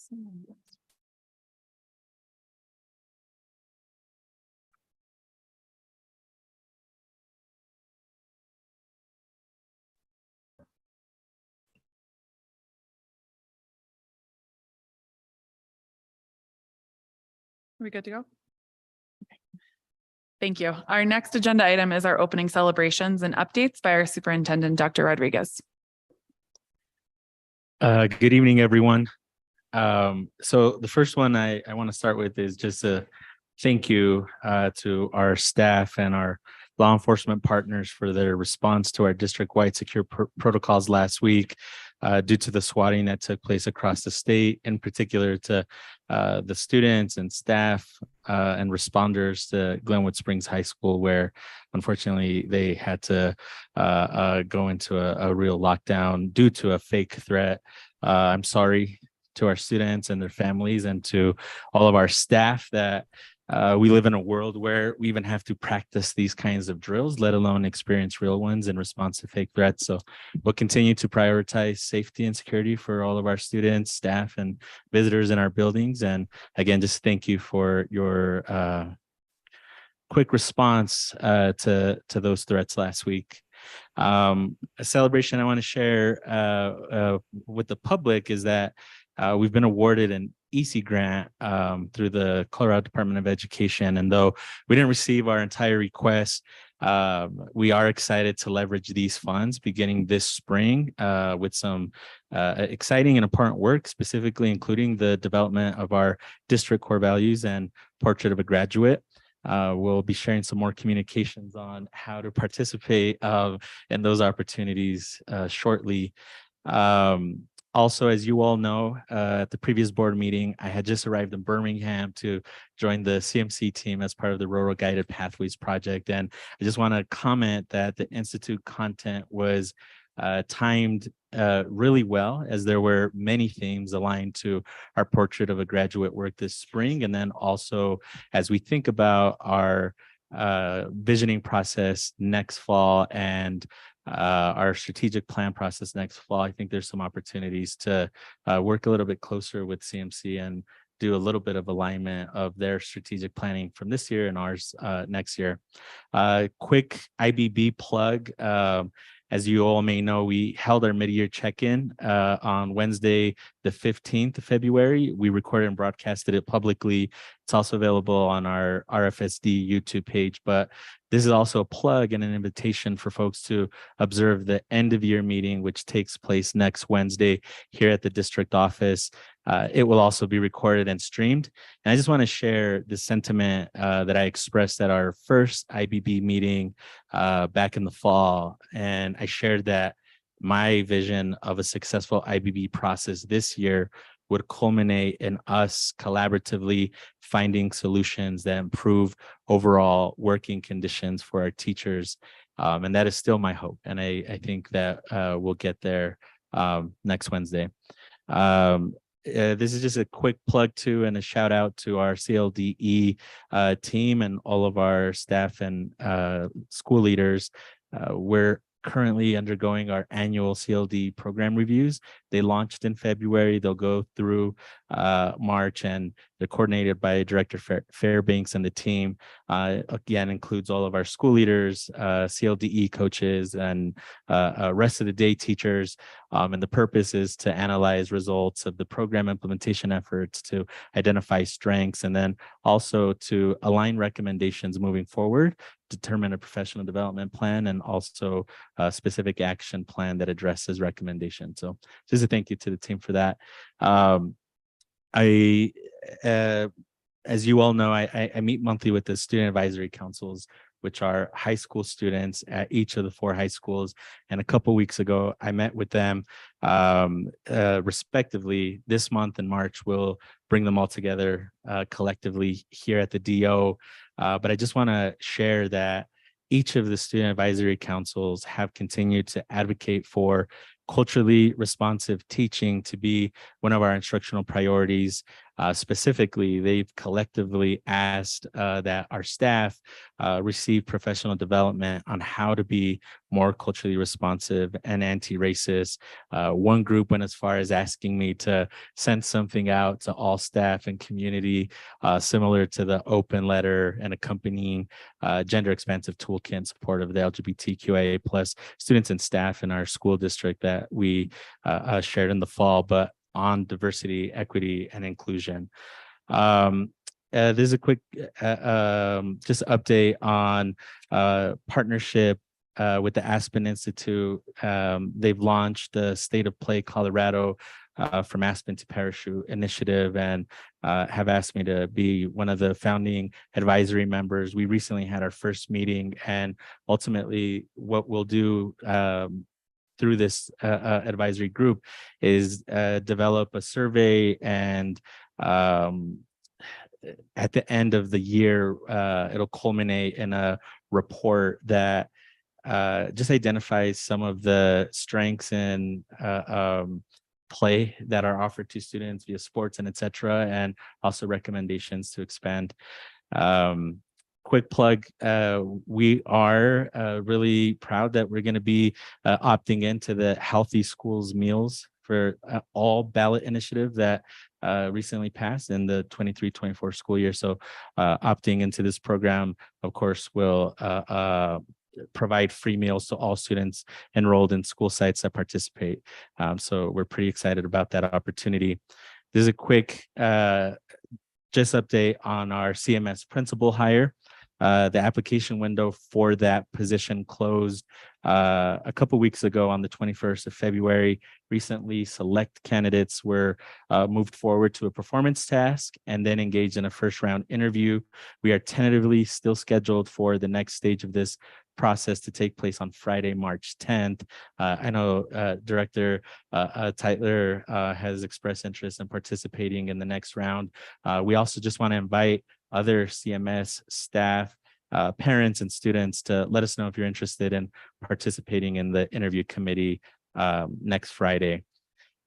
Are we good to go? Thank you. Our next agenda item is our opening celebrations and updates by our Superintendent, Dr. Rodriguez. Good evening, everyone. So the first one I want to start with is just a thank you to our staff and our law enforcement partners for their response to our district-wide secure protocols last week due to the swatting that took place across the state, in particular to the students and staff and responders to Glenwood Springs High School, where unfortunately they had to go into a real lockdown due to a fake threat. I'm sorry to our students and their families, and to all of our staff that we live in a world where we even have to practice these kinds of drills, let alone experience real ones in response to fake threats. So we'll continue to prioritize safety and security for all of our students, staff, and visitors in our buildings. And again, just thank you for your quick response to those threats last week. A celebration I want to share with the public is that we've been awarded an EC grant through the Colorado Department of Education. And though we didn't receive our entire request, we are excited to leverage these funds beginning this spring with some exciting and important work, specifically including the development of our district core values and portrait of a graduate. We'll be sharing some more communications on how to participate in those opportunities shortly. Also, as you all know, at the previous board meeting, I had just arrived in Birmingham to join the CMC team as part of the Rural Guided Pathways project. And I just want to comment that the Institute content was timed really well, as there were many themes aligned to our portrait of a graduate work this spring. And then also, as we think about our visioning process next fall and our strategic plan process next fall, I think there's some opportunities to work a little bit closer with CMC and do a little bit of alignment of their strategic planning from this year and ours next year. Quick IBB plug. As you all may know, we held our mid-year check-in on Wednesday, the 15th of February. We recorded and broadcasted it publicly. It's also available on our RFSD YouTube page, but this is also a plug and an invitation for folks to observe the end of year meeting, which takes place next Wednesday here at the district office. It will also be recorded and streamed. And I just want to share the sentiment that I expressed at our first IBB meeting back in the fall. And I shared that my vision of a successful IBB process this year would culminate in us collaboratively finding solutions that improve overall working conditions for our teachers. And that is still my hope. And I think that we'll get there next Wednesday. This is just a quick plug to and a shout out to our CLDE team and all of our staff and school leaders. We're currently undergoing our annual CLD program reviews. They launched in February. They'll go through March, and they're coordinated by Director Fairbanks and the team. Again, includes all of our school leaders, CLDE coaches, and rest of the day teachers. And the purpose is to analyze results of the program implementation efforts, to identify strengths, and then also to align recommendations moving forward, determine a professional development plan, and also a specific action plan that addresses recommendations. So just a thank you to the team for that. As you all know, I meet monthly with the student advisory councils, which are high school students at each of the 4 high schools. And a couple of weeks ago, I met with them respectively. This month in March, we'll bring them all together collectively here at the DO. But I just want to share that each of the student advisory councils have continued to advocate for culturally responsive teaching to be one of our instructional priorities. Specifically, they've collectively asked that our staff receive professional development on how to be more culturally responsive and anti-racist. One group went as far as asking me to send something out to all staff and community, similar to the open letter and accompanying gender expansive toolkit in support of the LGBTQIA plus students and staff in our school district that we shared in the fall, but on diversity, equity, and inclusion. There's a quick just update on partnership with the Aspen Institute. They've launched the State of Play Colorado from Aspen to Parachute initiative, and have asked me to be one of the founding advisory members. We recently had our first meeting, and ultimately what we'll do through this advisory group is develop a survey, and at the end of the year, it'll culminate in a report that just identifies some of the strengths in play that are offered to students via sports and et cetera, and also recommendations to expand. Quick plug, we are really proud that we're going to be opting into the Healthy Schools Meals for All ballot initiative that recently passed in the 23-24 school year. So opting into this program, of course, will provide free meals to all students enrolled in school sites that participate. So we're pretty excited about that opportunity. There's a quick just update on our CMS principal hire. The application window for that position closed a couple weeks ago on the 21st of February. Recently, select candidates were moved forward to a performance task and then engaged in a first round interview. We are tentatively still scheduled for the next stage of this process to take place on Friday, March 10th. I know Director Tytler has expressed interest in participating in the next round. We also just want to invite other CMS staff, parents, and students to let us know if you're interested in participating in the interview committee next Friday.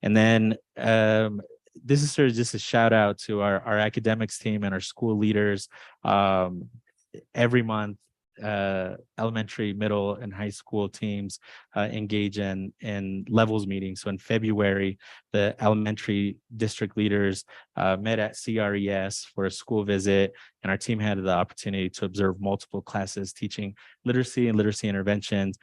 And then this is sort of just a shout out to our academics team and our school leaders. Every month, elementary, middle, and high school teams engage in levels meetings. So in February, the elementary district leaders met at CRES for a school visit, and our team had the opportunity to observe multiple classes teaching literacy and literacy interventions,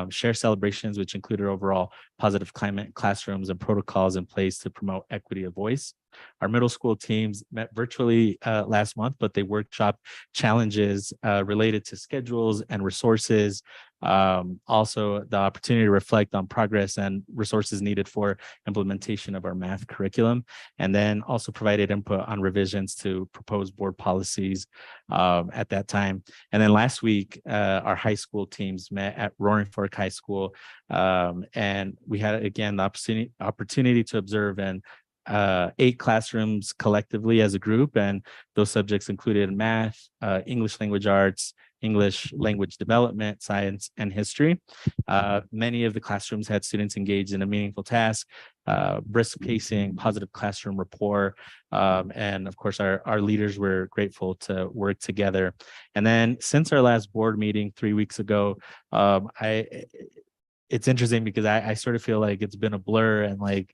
share celebrations, which included overall positive climate classrooms and protocols in place to promote equity of voice. Our middle school teams met virtually last month, but they workshopped challenges related to schedules and resources. Also, the opportunity to reflect on progress and resources needed for implementation of our math curriculum, and then also provided input on revisions to proposed board policies at that time. And then last week, our high school teams met at Roaring Fork High School, and we had, again, the opportunity to observe and 8 classrooms collectively as a group, and those subjects included math, English language arts, English language development, science, and history. Many of the classrooms had students engaged in a meaningful task, brisk pacing, positive classroom rapport, and of course our leaders were grateful to work together. And then since our last board meeting 3 weeks ago, it's interesting because I sort of feel like it's been a blur, and like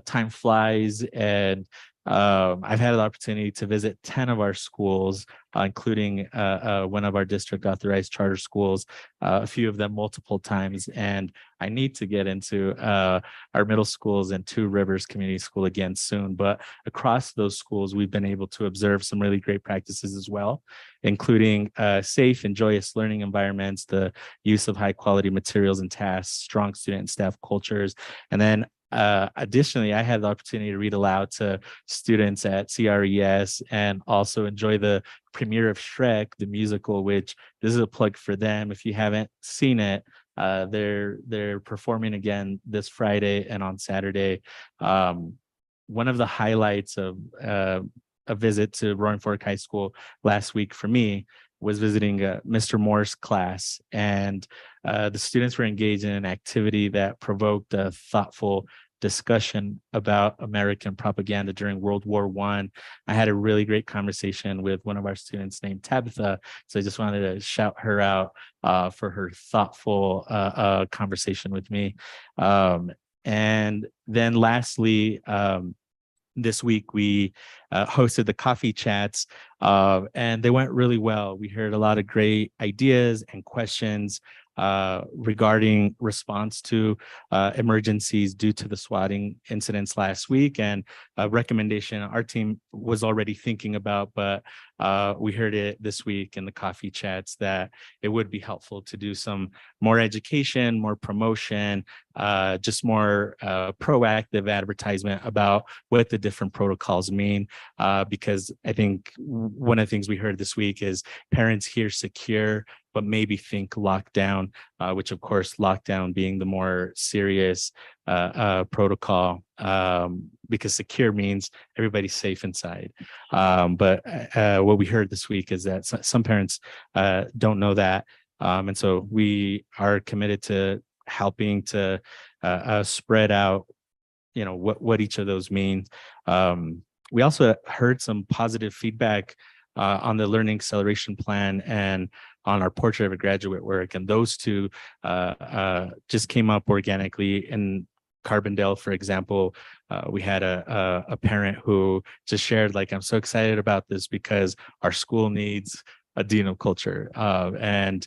time flies, and I've had the opportunity to visit 10 of our schools, including one of our district authorized charter schools, a few of them multiple times. And I need to get into our middle schools and Two Rivers Community School again soon. But across those schools, we've been able to observe some really great practices as well, including safe and joyous learning environments, the use of high quality materials and tasks, strong student and staff cultures. And then additionally, I had the opportunity to read aloud to students at CRES and also enjoy the premiere of Shrek, the musical, which this is a plug for them. If you haven't seen it, they're performing again this Friday and on Saturday. One of the highlights of a visit to Roaring Fork High School last week for me was visiting Mr. Moore's class, and the students were engaged in an activity that provoked a thoughtful discussion about American propaganda during World War I. I had a really great conversation with one of our students named Tabitha. So I just wanted to shout her out for her thoughtful conversation with me. And then lastly, this week we hosted the coffee chats and they went really well. We heard a lot of great ideas and questions regarding response to emergencies due to the swatting incidents last week, and a recommendation our team was already thinking about, but we heard it this week in the coffee chats that it would be helpful to do some more education, more promotion, just more proactive advertisement about what the different protocols mean, because I think one of the things we heard this week is parents hear secure, but maybe think lockdown, which of course lockdown being the more serious protocol, because secure means everybody's safe inside. But what we heard this week is that some parents don't know that. And so we are committed to helping to spread out, what each of those means. We also heard some positive feedback on the learning acceleration plan and on our portrait of a graduate work, and those two just came up organically. In Carbondale, for example, we had a parent who just shared, like, I'm so excited about this because our school needs a dean of culture. And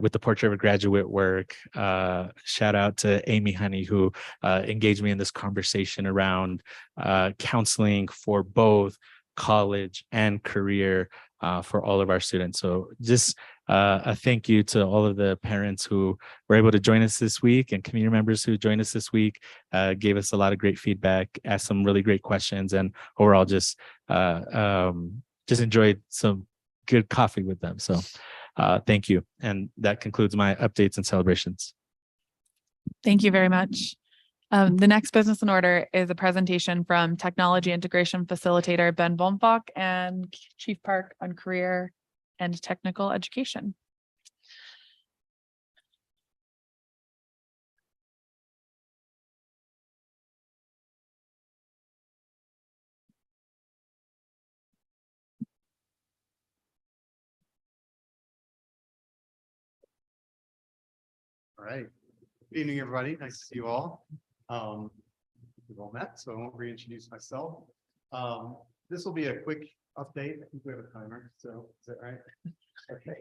with the portrait of a graduate work, shout out to Amy Honey, who engaged me in this conversation around counseling for both college and career for all of our students. So just a thank you to all of the parents who were able to join us this week, and community members who joined us this week, gave us a lot of great feedback, asked some really great questions, and overall just enjoyed some good coffee with them. So thank you. And that concludes my updates and celebrations. Thank you very much. The next business in order is a presentation from Technology Integration Facilitator Ben Bomfok and Chief Park on Career and Technical Education. All right. Good evening, everybody. Nice to see you all. We've all met, so I won't reintroduce myself. This will be a quick update. I think we have a timer, so is that right? Okay.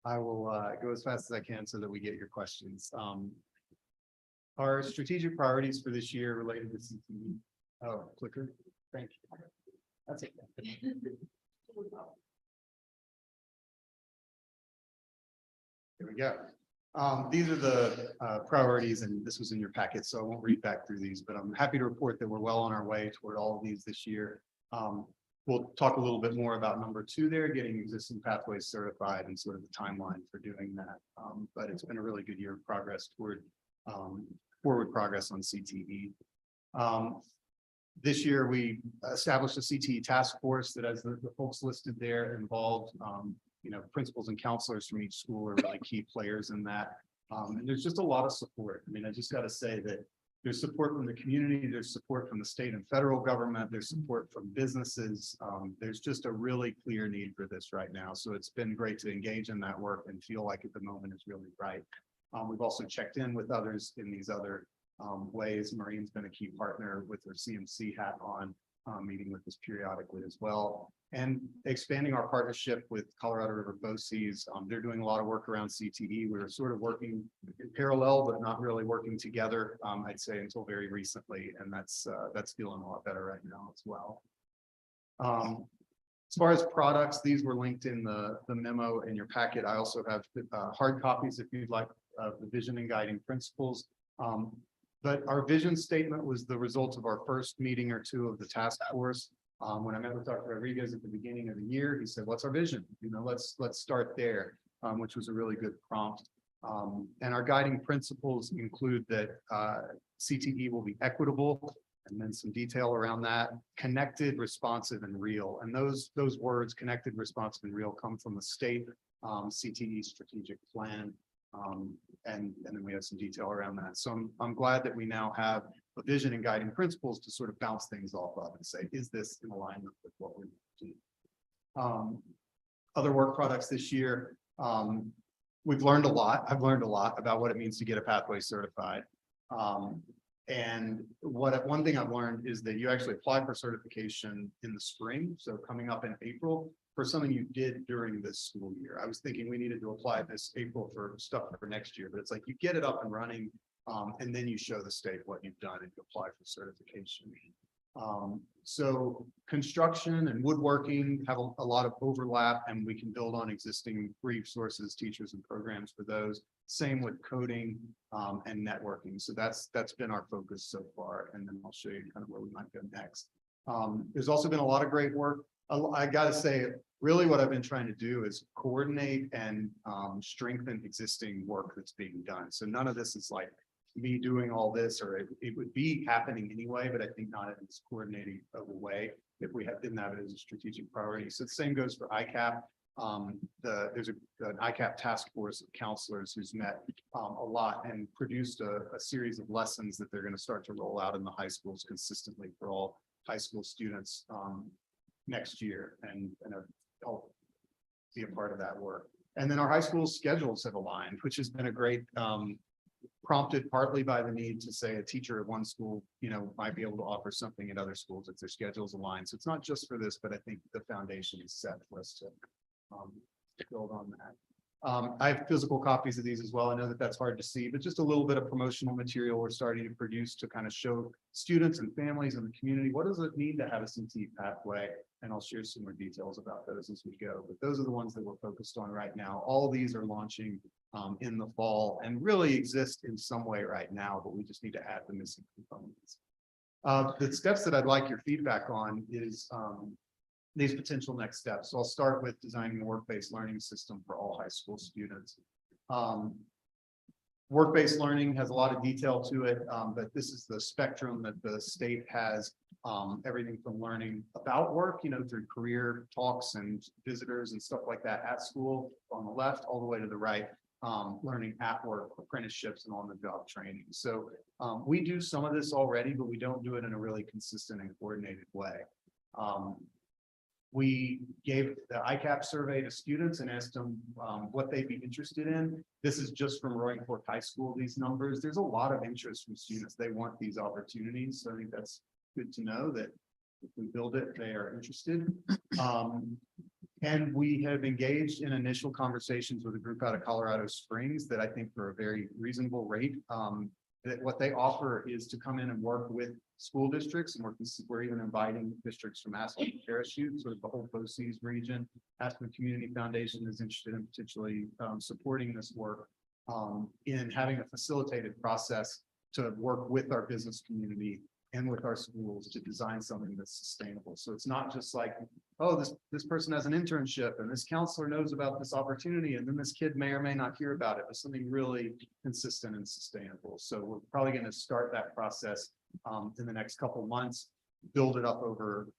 I will go as fast as I can so that we get your questions. Our strategic priorities for this year related to CTE. Oh, clicker. Thank you. That's it. Here we go. These are the priorities, and this was in your packet, so I won't read back through these, but I'm happy to report that we're well on our way toward all of these this year. We'll talk a little bit more about number 2 there, getting existing pathways certified and sort of the timeline for doing that. But it's been a really good year of progress toward forward progress on CTE. This year, we established a CTE task force that, as the folks listed there, involved principals and counselors from each school are really key players in that. And there's just a lot of support. I mean, I just got to say that there's support from the community, there's support from the state and federal government, there's support from businesses. There's just a really clear need for this right now. So it's been great to engage in that work and feel like at the moment is really right. We've also checked in with others in these other ways. Maureen's been a key partner with her CMC hat on, meeting with us periodically as well, and expanding our partnership with Colorado River BOCES. They're doing a lot of work around CTE. We were sort of working in parallel, but not really working together, I'd say, until very recently, and that's feeling a lot better right now as well. As far as products, these were linked in the memo in your packet. I also have hard copies if you'd like, the vision and guiding principles. But our vision statement was the result of our first meeting or two of the task force. When I met with Dr. Rodriguez at the beginning of the year, he said, "What's our vision? Let's start there," which was a really good prompt. And our guiding principles include that CTE will be equitable, and then some detail around that, connected, responsive, and real. And those words, connected, responsive, and real, come from the state CTE strategic plan. and then we have some detail around that. So I'm glad that we now have a vision and guiding principles to sort of bounce things off of and say, is this in alignment with what we're doing? Other work products this year, we've learned a lot. I've learned a lot about what it means to get a pathway certified. And one thing I've learned is that you actually apply for certification in the spring. So coming up in April for something you did during this school year. I was thinking we needed to apply this April for stuff for next year, but it's like you get it up and running, and then you show the state what you've done and you apply for certification. So construction and woodworking have a lot of overlap, and we can build on existing resources, teachers and programs for those. Same with coding and networking. So that's been our focus so far. And then I'll show you kind of where we might go next. There's also been a lot of great work. I gotta say, really what I've been trying to do is coordinate and strengthen existing work that's being done. So none of this is like me doing all this, or it would be happening anyway, but I think not in this coordinating of a way if we didn't have it as a strategic priority. So the same goes for ICAP. There's an ICAP task force of counselors who's met a lot and produced a series of lessons that they're going to start to roll out in the high schools consistently for all high school students next year, and I'll be a part of that work. And then our high school schedules have aligned, which has been a great prompted partly by the need to say a teacher at one school, might be able to offer something at other schools if their schedules align. So it's not just for this, but I think the foundation is set for us to build on that. I have physical copies of these as well. I know that that's hard to see, but just a little bit of promotional material we're starting to produce to kind of show students and families in the community, what does it mean to have a CT pathway? And I'll share some more details about those as we go. But those are the ones that we're focused on right now. All these are launching in the fall and really exist in some way right now, but we just need to add the missing components. The steps that I'd like your feedback on is these potential next steps. So I'll start with designing a work-based learning system for all high school students. Work-based learning has a lot of detail to it, but this is the spectrum that the state has, everything from learning about work, through career talks and visitors and stuff like that at school on the left, all the way to the right, learning at work, apprenticeships and on-the-job training. So we do some of this already, but we don't do it in a really consistent and coordinated way. We gave the ICAP survey to students and asked them what they'd be interested in. This is just from Roaring Fork High School, these numbers. There's a lot of interest from students. They want these opportunities. So I think that's good to know that if we build it, they are interested. And we have engaged in initial conversations with a group out of Colorado Springs that I think for a very reasonable rate. That what they offer is to come in and work with school districts, and we're even inviting districts from Aspen and Parachute, sort of the whole BOCES region. Aspen Community Foundation is interested in potentially supporting this work in having a facilitated process to work with our business community and with our schools to design something that's sustainable. So it's not just like, oh, this person has an internship and this counselor knows about this opportunity, and then this kid may or may not hear about it, but something really consistent and sustainable. So we're probably going to start that process in the next couple of months, build it up over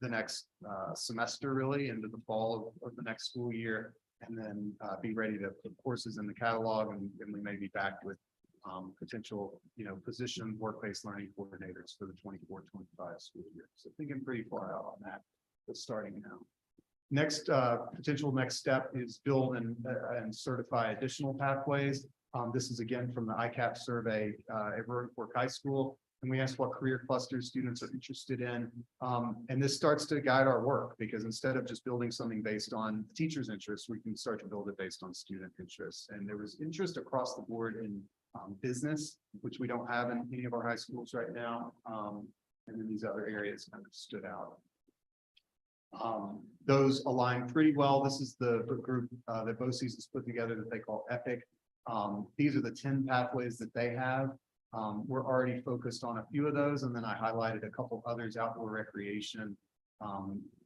the next semester, really into the fall of the next school year, and then be ready to put courses in the catalog, and we may be back with potential, position work-based learning coordinators for the 24-25 school year. So thinking pretty far out on that, but starting now. Next, potential next step is build and certify additional pathways. This is again from the ICAP survey at Roaring Fork High School. And we asked what career clusters students are interested in. And this starts to guide our work, because instead of just building something based on teachers' interests, we can start to build it based on student interests. And there was interest across the board in business, which we don't have in any of our high schools right now. And then these other areas kind of stood out. Those align pretty well. This is the group that BOCES has put together that they call EPIC. These are the 10 pathways that they have. We're already focused on a few of those, and then I highlighted a couple others: outdoor recreation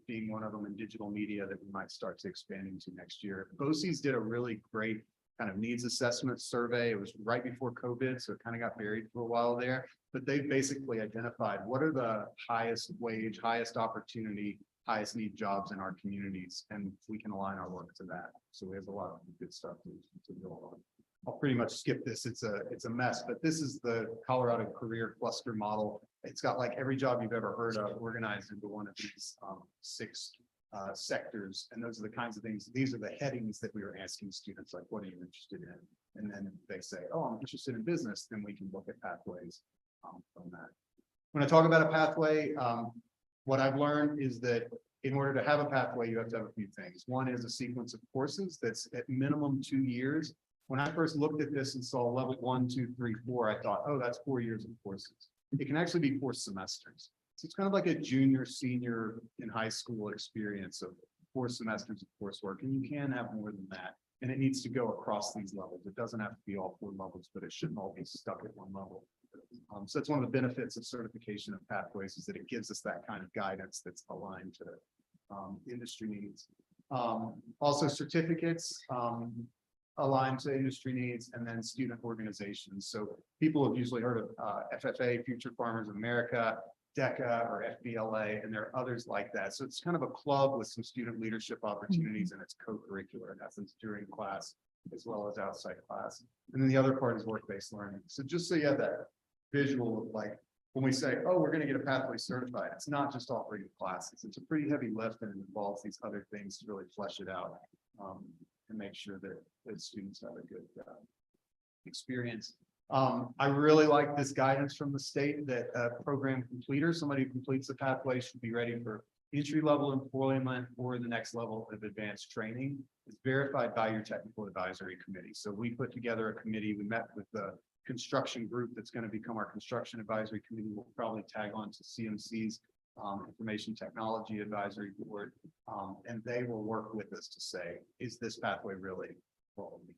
being one of them, and digital media that we might start to expand into next year. BOCES did a really great kind of needs assessment survey. It was right before COVID, so it kind of got buried for a while there, but they basically identified what are the highest wage, highest opportunity, highest need jobs in our communities, and we can align our work to that. So we have a lot of good stuff to build on. I'll pretty much skip this. It's a mess, but this is the Colorado Career Cluster Model. It's got like every job you've ever heard of organized into one of these 6 sectors. And those are the kinds of things, these are the headings that we were asking students, like, what are you interested in? And then they say, oh, I'm interested in business. Then we can look at pathways from that. When I talk about a pathway, what I've learned is that in order to have a pathway, you have to have a few things. One is a sequence of courses that's at minimum 2 years. When I first looked at this and saw level 1, 2, 3, 4, I thought, oh, that's 4 years of courses. It can actually be 4 semesters. So it's kind of like a junior, senior in high school experience of 4 semesters of coursework, and you can have more than that. And it needs to go across these levels. It doesn't have to be all 4 levels, but it shouldn't all be stuck at one level. So that's one of the benefits of certification of pathways, is that it gives us that kind of guidance that's aligned to industry needs. Also certificates aligned to industry needs, and then student organizations. So people have usually heard of FFA, Future Farmers of America, DECA, or FBLA, and there are others like that. So it's kind of a club with some student leadership opportunities, and it's co-curricular in essence during class as well as outside class. And then the other part is work-based learning. So just so you have that visual of like, when we say, oh, we're going to get a pathway certified, it's not just offering classes. It's a pretty heavy lift, and it involves these other things to really flesh it out and make sure that students have a good experience. I really like this guidance from the state that a program completer, somebody who completes the pathway, should be ready for entry-level employment or the next level of advanced training. It's verified by your technical advisory committee. So we put together a committee. We met with the construction group that's going to become our construction advisory committee. We'll probably tag on to CMC's Information Technology Advisory Board, and they will work with us to say, is this pathway really what we need?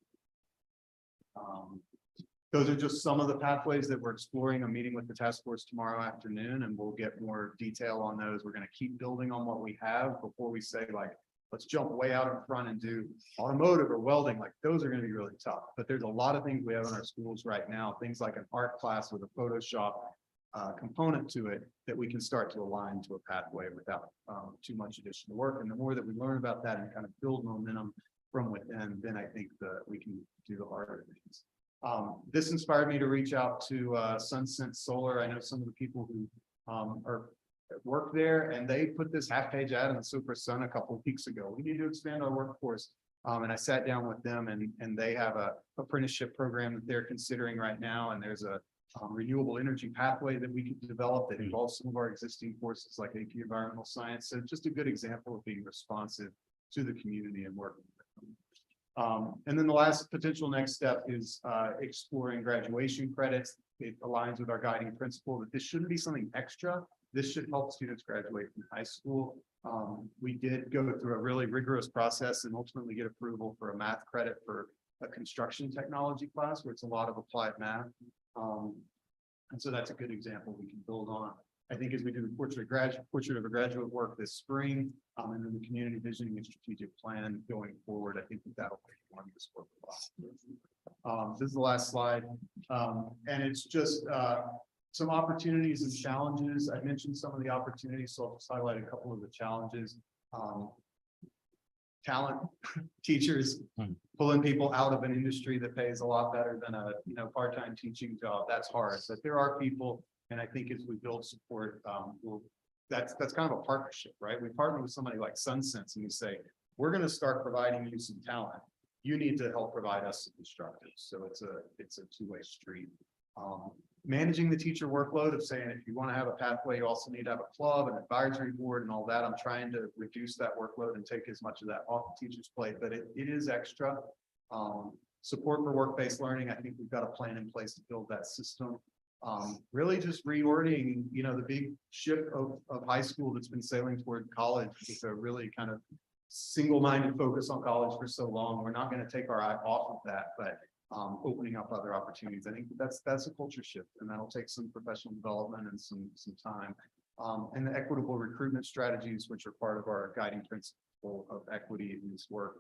Those are just some of the pathways that we're exploring. I'm meeting with the task force tomorrow afternoon, and we'll get more detail on those. We're going to keep building on what we have before we say, like, let's jump way out in front and do automotive or welding. Like, those are going to be really tough. But there's a lot of things we have in our schools right now, things like an art class with a Photoshop component to it, that we can start to align to a pathway without too much additional work. And the more that we learn about that and kind of build momentum from within, then I think that we can do the harder things. This inspired me to reach out to Sunsense Solar. I know some of the people who work there, and they put this half-page ad in the Super Sun a couple of weeks ago. We need to expand our workforce. And I sat down with them, and they have a apprenticeship program that they're considering right now. And there's a renewable energy pathway that we could develop that involves some of our existing courses like AP Environmental Science. So just a good example of being responsive to the community and working with them. And then the last potential next step is exploring graduation credits. It aligns with our guiding principle that this shouldn't be something extra. This should help students graduate from high school. We did go through a really rigorous process and ultimately get approval for a math credit for a construction technology class, where it's a lot of applied math. And so that's a good example we can build on. I think as we do the portrait of a graduate work this spring, and then the community visioning and strategic plan going forward, I think that'll make one of this work a lot. This is the last slide, and it's just some opportunities and challenges. I mentioned some of the opportunities, so I'll just highlight a couple of the challenges. Talent, teachers, pulling people out of an industry that pays a lot better than a part-time teaching job. That's hard, but there are people. And I think as we build support, that's kind of a partnership, right? We partner with somebody like Sunsense, and we say, we're going to start providing you some talent. You need to help provide us some instructors. So it's a two-way street. Managing the teacher workload of saying, if you want to have a pathway, you also need to have a club, an advisory board, and all that. I'm trying to reduce that workload and take as much of that off the teacher's plate, but it is extra. Support for work-based learning. I think we've got a plan in place to build that system. Really just reordering, the big ship of high school that's been sailing toward college with a really kind of single-minded focus on college for so long. We're not going to take our eye off of that, but opening up other opportunities. I think that's a culture shift, and that'll take some professional development and some time. And the equitable recruitment strategies, which are part of our guiding principle of equity in this work.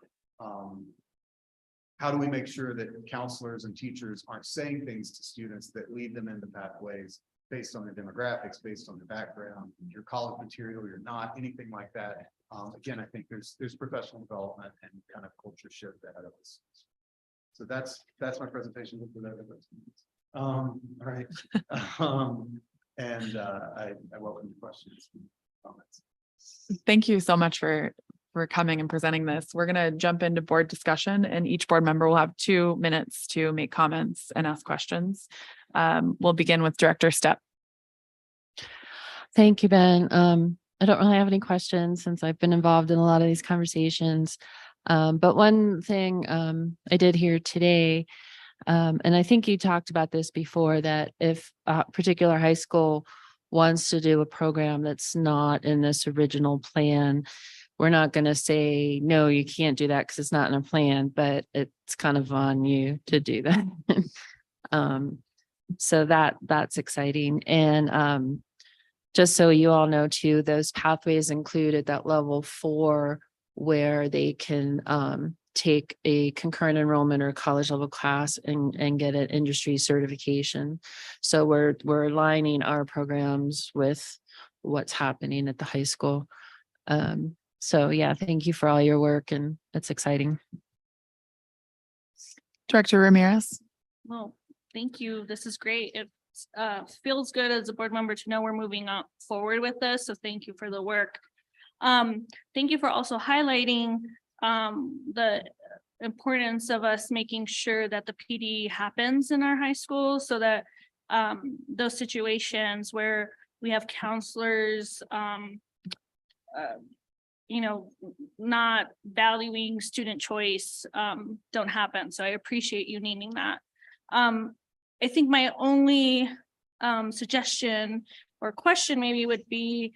How do we make sure that counselors and teachers aren't saying things to students that lead them into pathways based on their demographics, based on their background, your college material, you're not, anything like that. Again, I think there's professional development and kind of culture shift ahead of us. So that's my presentation. All right. I welcome your questions, and comments. Thank you so much for coming and presenting this. We're going to jump into board discussion, and each board member will have 2 minutes to make comments and ask questions. We'll begin with Director Stepp. Thank you, Ben. I don't really have any questions since I've been involved in a lot of these conversations. But one thing I did hear today, and I think you talked about this before, that if a particular high school wants to do a program that's not in this original plan, we're not going to say, no, you can't do that because it's not in a plan, but it's kind of on you to do that. So that's exciting. And just so you all know too, those pathways include at that level 4 where they can take a concurrent enrollment or college level class and get an industry certification. So we're aligning our programs with what's happening at the high school. So yeah, thank you for all your work, and it's exciting. Director Ramirez. Well, thank you. This is great. It feels good as a board member to know we're moving up forward with this. So thank you for the work. Thank you for also highlighting the importance of us making sure that the PD happens in our high schools, so that those situations where we have counselors, not valuing student choice don't happen. So I appreciate you naming that. I think my only suggestion or question maybe would be,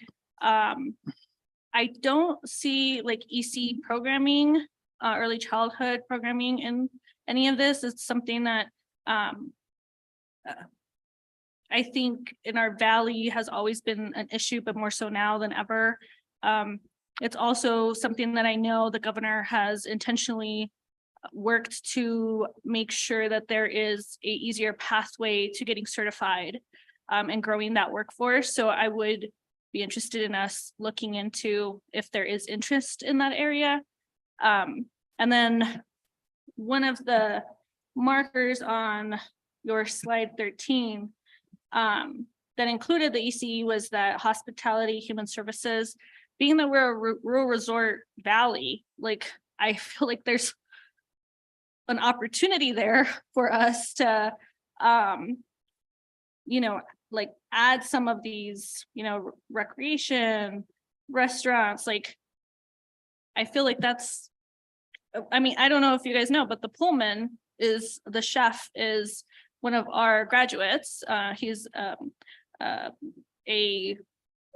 I don't see like EC programming, early childhood programming in any of this. It's something that I think in our valley has always been an issue, but more so now than ever. It's also something that I know the governor has intentionally worked to make sure that there is a easier pathway to getting certified and growing that workforce. So I would be interested in us looking into if there is interest in that area. And then one of the markers on your slide 13 that included the ECE was that hospitality, human services. Being that we're a rural resort valley, like I feel like there's an opportunity there for us to, like add some of these, recreation, restaurants. Like, I feel like that's, I mean, I don't know if you guys know, but the Pullman is, the chef is one of our graduates. He's a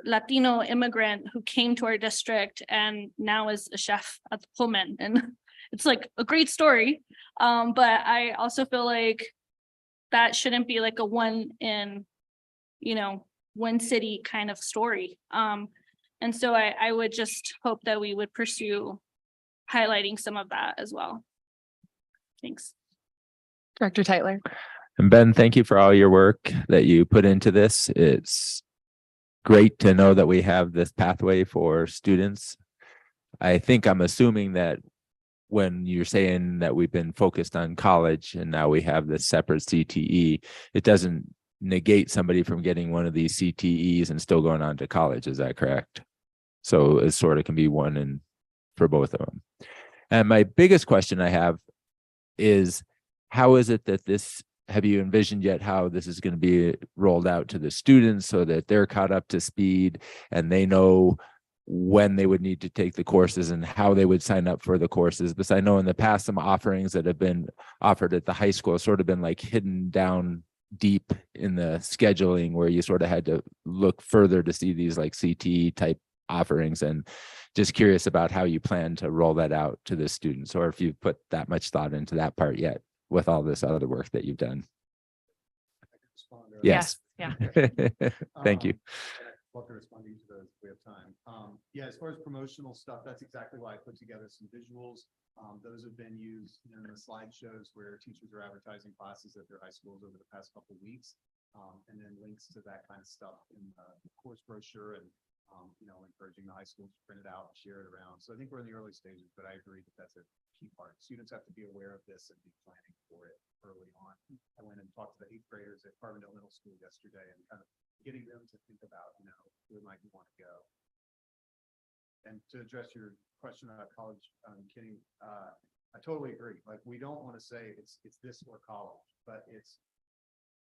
Latino immigrant who came to our district and now is a chef at the Pullman, and it's like a great story. But I also feel like that shouldn't be like a one city kind of story. And so I would just hope that we would pursue highlighting some of that as well. Thanks. Director Tytler. And Ben, thank you for all your work that you put into this. It's great to know that we have this pathway for students. I think I'm assuming that when you're saying that we've been focused on college and now we have this separate CTE, it doesn't negate somebody from getting one of these CTEs and still going on to college. Is that correct? So it sort of can be one and for both of them. And my biggest question I have is, how is it that this, have you envisioned yet how this is going to be rolled out to the students so that they're caught up to speed and they know when they would need to take the courses and how they would sign up for the courses? Because I know in the past, some offerings that have been offered at the high school have sort of been like hidden down deep in the scheduling, where you sort of had to look further to see these like CTE type offerings. And just curious about how you plan to roll that out to the students, or if you've put that much thought into that part yet with all this other work that you've done. Yes. Yeah. Thank you. Love to respond to each of those if we have time. Yeah, as far as promotional stuff, that's exactly why I put together some visuals. Those have been used in the slideshows where teachers are advertising classes at their high schools over the past couple of weeks. And then links to that kind of stuff in the course brochure, and encouraging the high schools to print it out and share it around. So I think we're in the early stages, but I agree that that's a key part. Students have to be aware of this and be planning for it early on. I went and talked to the 8th graders at Carbondale Middle School yesterday and kind of getting them to think about, where might you want to go. And to address your question about college, Kenny, I totally agree. Like, we don't want to say it's this or college, but it's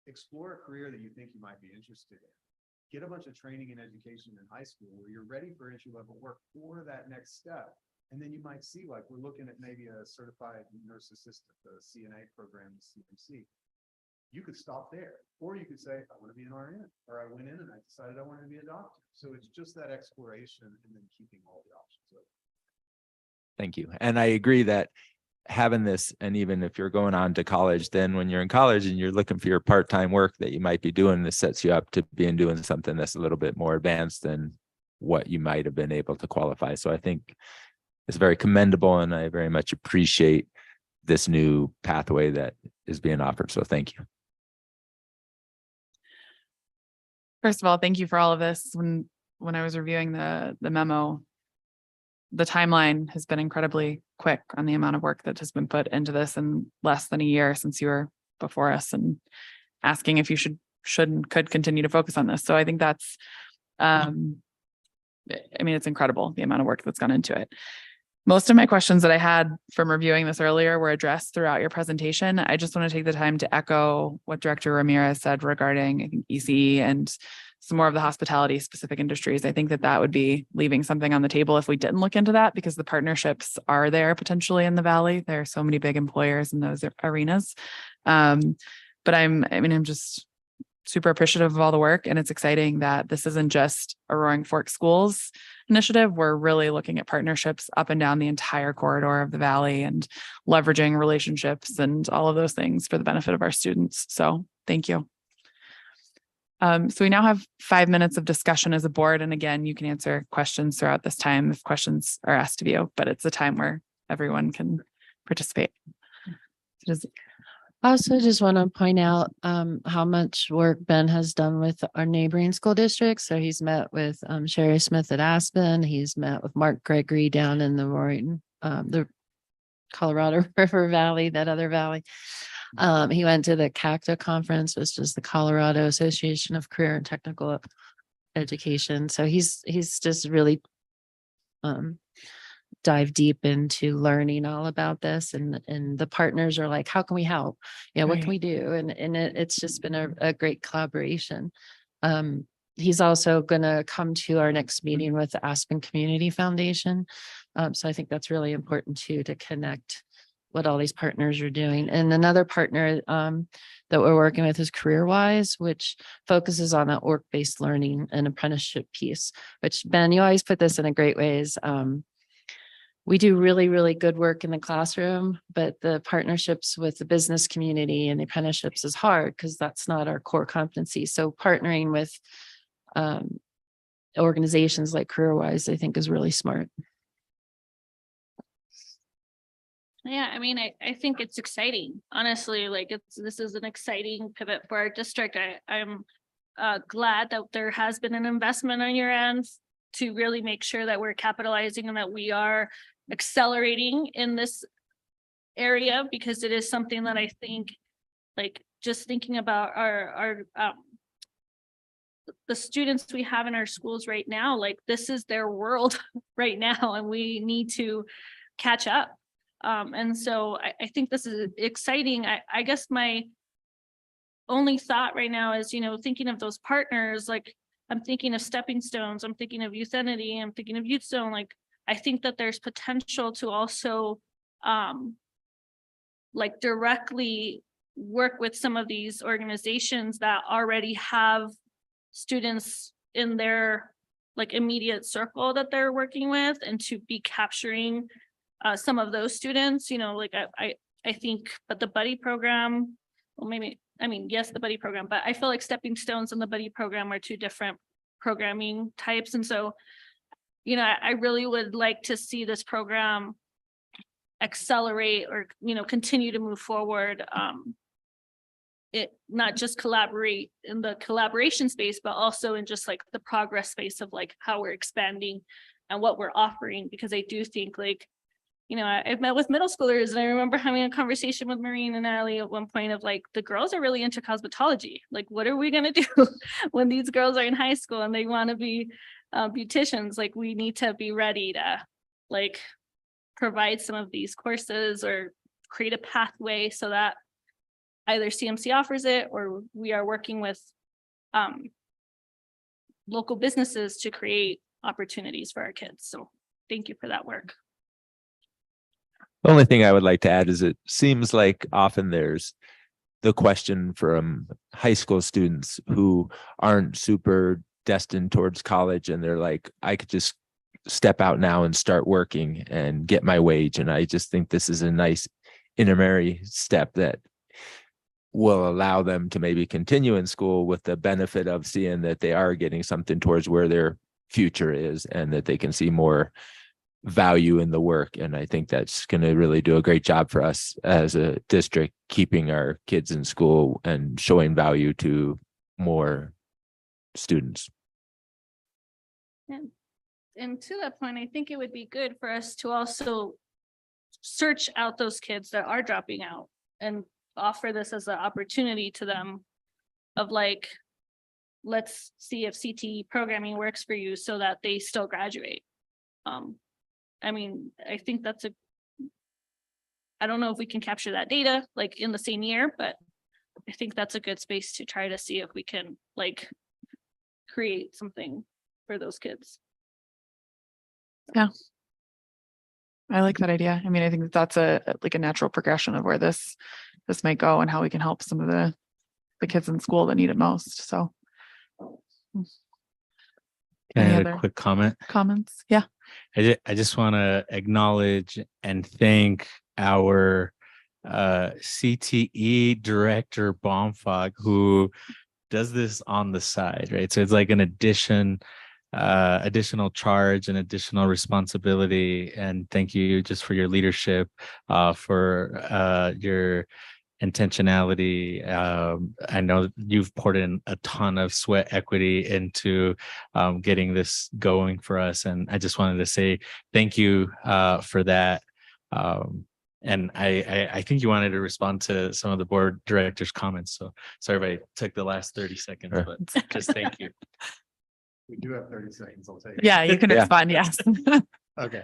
explore a career that you think you might be interested in. Get a bunch of training and education in high school where you're ready for entry-level work for that next step. And then you might see, like, we're looking at maybe a certified nurse assistant, the CNA program, the CMC. You could stop there, or you could say, I want to be an RN, or I went in and I decided I wanted to be a doctor. So it's just that exploration and then keeping all the options open. Thank you. And I agree that having this, and even if you're going on to college, then when you're in college and you're looking for your part-time work that you might be doing, this sets you up to be doing something that's a little bit more advanced than what you might have been able to qualify. So I think it's very commendable, and I very much appreciate this new pathway that is being offered. So thank you. First of all, thank you for all of this. When I was reviewing the memo, the timeline has been incredibly quick on the amount of work that has been put into this in less than a year since you were before us and asking if you should and could continue to focus on this. So I think that's, it's incredible the amount of work that's gone into it. Most of my questions that I had from reviewing this earlier were addressed throughout your presentation. I just want to take the time to echo what Director Ramirez said regarding, I think, ECE and some more of the hospitality specific industries. I think that would be leaving something on the table if we didn't look into that, because the partnerships are there potentially in the Valley. There are so many big employers in those arenas. But I'm just super appreciative of all the work, and it's exciting that this isn't just a Roaring Fork Schools initiative. We're really looking at partnerships up and down the entire corridor of the Valley and leveraging relationships and all of those things for the benefit of our students. So thank you. So we now have 5 minutes of discussion as a board. And again, you can answer questions throughout this time if questions are asked of you, but it's a time where everyone can participate. I also just want to point out how much work Ben has done with our neighboring school districts. So he's met with Sherry Smith at Aspen. He's met with Mark Gregory down in the Colorado River Valley, that other valley. He went to the CACTA conference, which is the Colorado Association of Career and Technical Education. So he's just really dive deep into learning all about this, and the partners are like, how can we help? What can we do? And it's just been a great collaboration. He's also going to come to our next meeting with the Aspen Community Foundation. So I think that's really important too, to connect what all these partners are doing. And another partner that we're working with is CareerWise, which focuses on that work-based learning and apprenticeship piece, which, Ben, you always put this in a great ways. We do really, really good work in the classroom, but the partnerships with the business community and the apprenticeships is hard because that's not our core competency. So partnering with organizations like CareerWise, I think, is really smart. Yeah, I think it's exciting. Honestly, this is an exciting pivot for our district. I'm glad that there has been an investment on your end to really make sure that we're capitalizing and that we are accelerating in this area, because it is something that I think, just thinking about our the students we have in our schools right now, this is their world right now, and we need to catch up. And so I think this is exciting. I guess my only thought right now is, thinking of those partners, I'm thinking of Stepping Stones, I'm thinking of Youthenity, I'm thinking of Youthstone. I think that there's potential to also directly work with some of these organizations that already have students in their immediate circle that they're working with, and to be capturing some of those students, I think, but the buddy program, well, maybe, yes, the buddy program, but I feel like Stepping Stones and the buddy program are two different programming types. And so, I really would like to see this program accelerate or, continue to move forward. It not just collaborate in the collaboration space, but also in just the progress space of how we're expanding and what we're offering, because I do think you know, I've met with middle schoolers and I remember having a conversation with Maureen and Natalie at one point of like, the girls are really into cosmetology. Like, what are we gonna do when these girls are in high school and they want to be beauticians? Like, we need to be ready to like provide some of these courses or create a pathway so that either CMC offers it or we are working with local businesses to create opportunities for our kids. So thank you for that work. The only thing I would like to add is it seems like often there's the question from high school students who aren't super destined towards college and they're like, I could just step out now and start working and get my wage. And I just think this is a nice intermediary step that will allow them to maybe continue in school with the benefit of seeing that they are getting something towards where their future is and that they can see more value in the work. And I think that's going to really do a great job for us as a district, keeping our kids in school and showing value to more students. And to that point, I think it would be good for us to also search out those kids that are dropping out and offer this as an opportunity to them of like, let's see if CTE programming works for you so that they still graduate. I mean, I think that's I don't know if we can capture that data like in the same year, but I think that's a good space to try to see if we can like create something for those kids. Yeah. I like that idea. I mean, I think that that's like a natural progression of where this might go and how we can help some of the kids in school that need it most. So. Can I Any add a other quick comment? comments? Yeah. I just want to acknowledge and thank our CTE director Baumfog, who does this on the side, right? So it's like an additional charge and additional responsibility. And thank you just for your leadership, for your intentionality. I know you've poured in a ton of sweat equity into getting this going for us. And I just wanted to say thank you for that. And I think you wanted to respond to some of the board director's comments. So sorry if I took the last 30 seconds, Sure. but just thank you. We do have 30 seconds. I'll take it. Yeah, you can Yeah. respond. Yes. Okay.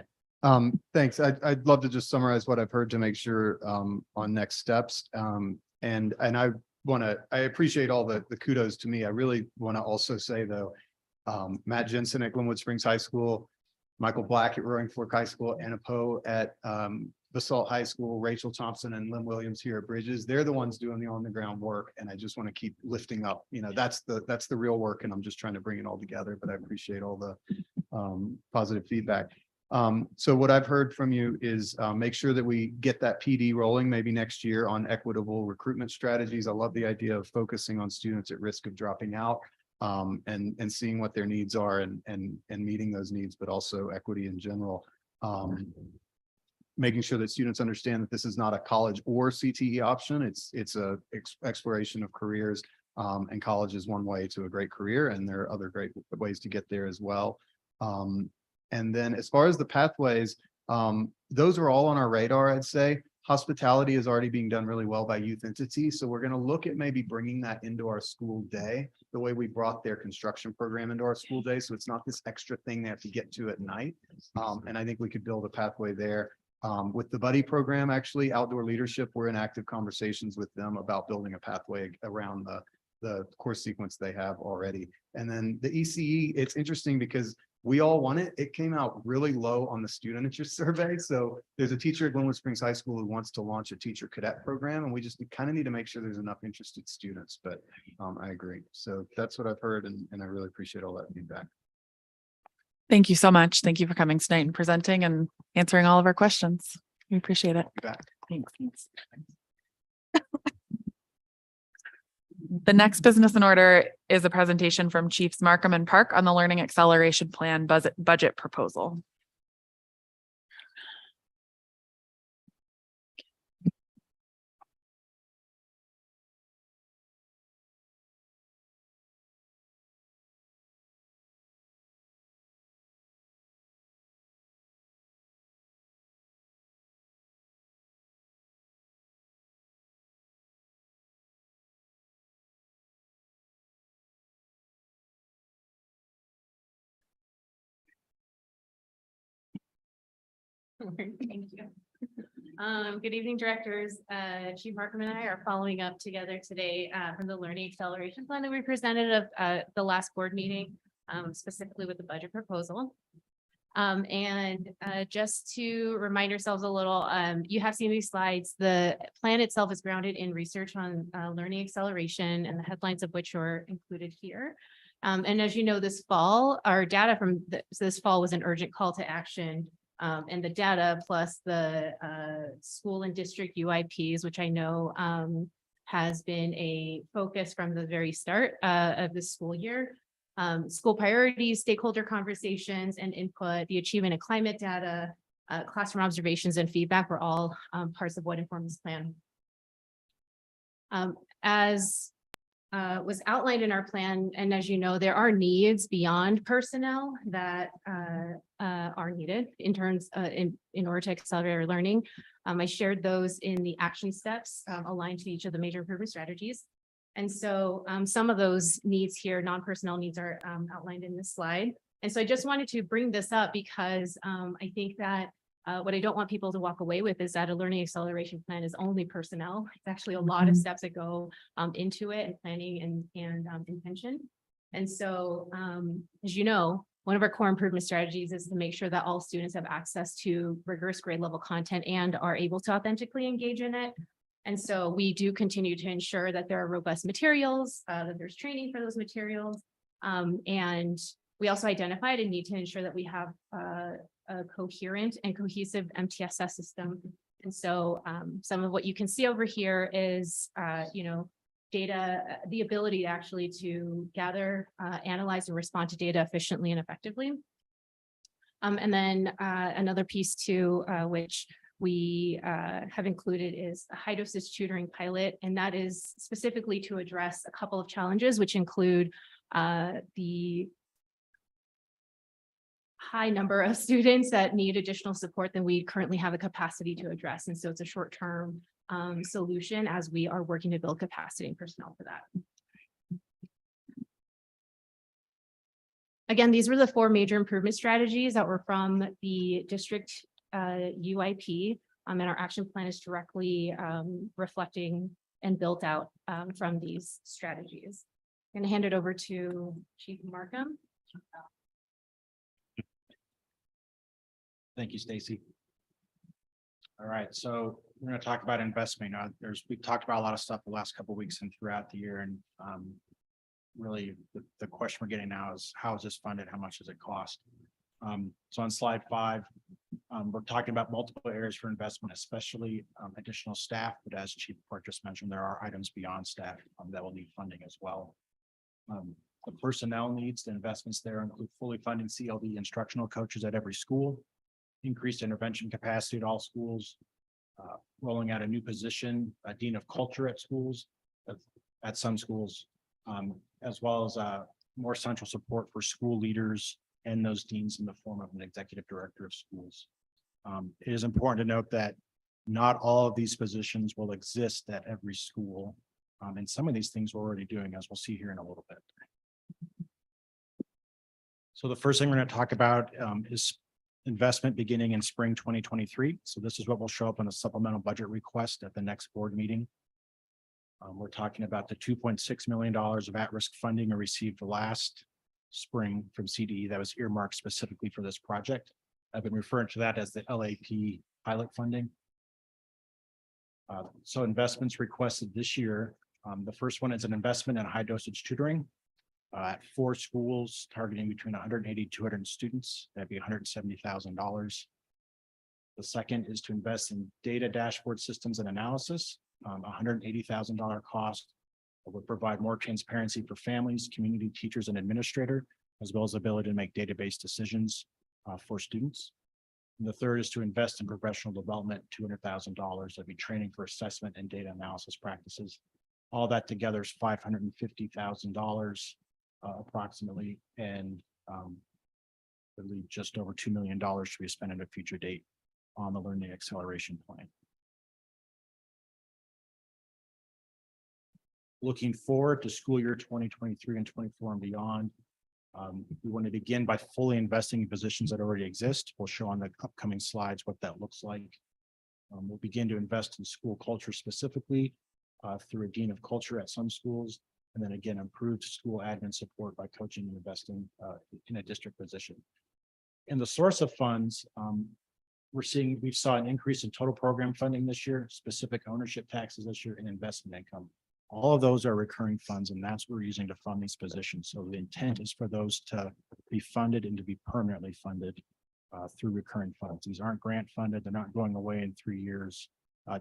Thanks. I'd love to just summarize what I've heard to make sure on next steps. And I appreciate all the kudos to me. I really want to also say though, Matt Jensen at Glenwood Springs High School, Michael Black at Roaring Fork High School, Anna Poe at Basalt High School, Rachel Thompson and Lynn Williams here at Bridges. They're the ones doing the on the ground work. And I just want to keep lifting up, that's the real work. And I'm just trying to bring it all together, but I appreciate all the positive feedback. So what I've heard from you is make sure that we get that PD rolling maybe next year on equitable recruitment strategies. I love the idea of focusing on students at risk of dropping out and seeing what their needs are and meeting those needs, but also equity in general. Making sure that students understand that this is not a college or CTE option. It's a exploration of careers, and college is one way to a great career, and there are other great ways to get there as well. And then as far as the pathways, those are all on our radar, I'd say. Hospitality is already being done really well by youth entities. So we're going to look at maybe bringing that into our school day, the way we brought their construction program into our school day. So it's not this extra thing they have to get to at night. And I think we could build a pathway there. With the buddy program, actually, outdoor leadership, we're in active conversations with them about building a pathway around the course sequence they have already. And then the ECE, it's interesting because we all want it. It came out really low on the student interest survey. So there's a teacher at Glenwood Springs High School who wants to launch a teacher cadet program, and we just kind of need to make sure there's enough interested students. But I agree. So that's what I've heard, and I really appreciate all that feedback. Thank you so much. Thank you for coming tonight and presenting and answering all of our questions. We appreciate it. Back. Thanks. The next business in order is a presentation from Chiefs Markham and Park on the Learning Acceleration Plan budget proposal. Thank you. Good evening, directors. Chief Markham and I are following up together today from the Learning Acceleration Plan that we presented of the last board meeting, specifically with the budget proposal. Just to remind ourselves a little, you have seen these slides. The plan itself is grounded in research on learning acceleration, and the headlines of which are included here. And as you know, this fall, our data from this fall was an urgent call to action. And the data plus the school and district UIPs, which I know has been a focus from the very start of the school year. School priorities, stakeholder conversations and input, the achievement and climate data, classroom observations and feedback were all parts of what informed this plan. As was outlined in our plan, and as you know, there are needs beyond personnel that are needed in terms in order to accelerate our learning. I shared those in the action steps aligned to each of the major improvement strategies. And so some of those needs here, non-personnel needs, are outlined in this slide. And so I just wanted to bring this up because I think that what I don't want people to walk away with is that a learning acceleration plan is only personnel. It's actually a lot of steps that go into it, and planning and intention. And so, as you know, one of our core improvement strategies is to make sure that all students have access to rigorous grade level content and are able to authentically engage in it. And so we do continue to ensure that there are robust materials, that there's training for those materials. And we also identified a need to ensure that we have a coherent and cohesive MTSS system. And so some of what you can see over here is, data, the ability actually to gather, analyze and respond to data efficiently and effectively. And then another piece too, which we have included, is a high dosage tutoring pilot. And that is specifically to address a couple of challenges, which include the high number of students that need additional support than we currently have a capacity to address. And so it's a short-term solution as we are working to build capacity and personnel for that. Again, these were the 4 major improvement strategies that were from the district UIP, and our action plan is directly reflecting and built out from these strategies. I'm going to hand it over to Chief Markham. Thank you, Stacy. All right, so we're going to talk about investment. We've talked about a lot of stuff the last couple of weeks and throughout the year, and really the question we're getting now is, how is this funded? How much does it cost? So on slide 5, we're talking about multiple areas for investment, especially additional staff. But as Chief Park just mentioned, there are items beyond staff that will need funding as well. The personnel needs, the investments there include fully funding CLD instructional coaches at every school, increased intervention capacity at all schools, rolling out a new position, a dean of culture at schools, at some schools, as well as more central support for school leaders and those deans in the form of an executive director of schools. It is important to note that not all of these positions will exist at every school. And some of these things we're already doing, as we'll see here in a little bit. So the first thing we're going to talk about is investment beginning in spring 2023. So this is what will show up on a supplemental budget request at the next board meeting. We're talking about the $2.6 million of at-risk funding we received last spring from CDE that was earmarked specifically for this project. I've been referring to that as the LAP pilot funding. So investments requested this year. The first one is an investment in high dosage tutoring at 4 schools targeting between 180 and 200 students. That'd be $170,000. The second is to invest in data dashboard systems and analysis, $180,000 cost. That would provide more transparency for families, community teachers, and administrator, as well as the ability to make database decisions for students. And the third is to invest in professional development, $200,000. That'd be training for assessment and data analysis practices. All that together is $550,000 approximately, and I believe just over $2 million to be spent at a future date on the learning acceleration plan. Looking forward to school year 2023 and 24 and beyond, We want to begin by fully investing in positions that already exist. We'll show on the upcoming slides what that looks like. We'll begin to invest in school culture specifically through a dean of culture at some schools, and then again, improved school admin support by coaching and investing in a district position. In the source of funds, we saw an increase in total program funding this year, specific ownership taxes this year, and investment income. All of those are recurring funds, and that's what we're using to fund these positions. So the intent is for those to be funded and to be permanently funded through recurring funds. These aren't grant funded. They're not going away in 3 years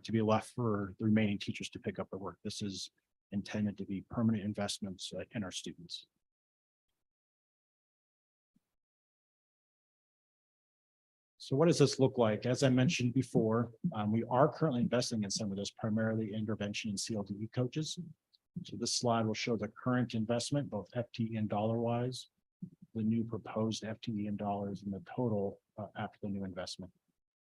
to be left for the remaining teachers to pick up the work. This is intended to be permanent investments in our students. So what does this look like? As I mentioned before, we are currently investing in some of this, primarily intervention and CLDE coaches. So this slide will show the current investment, both FTE and dollar wise, the new proposed FTE in dollars, and the total after the new investment.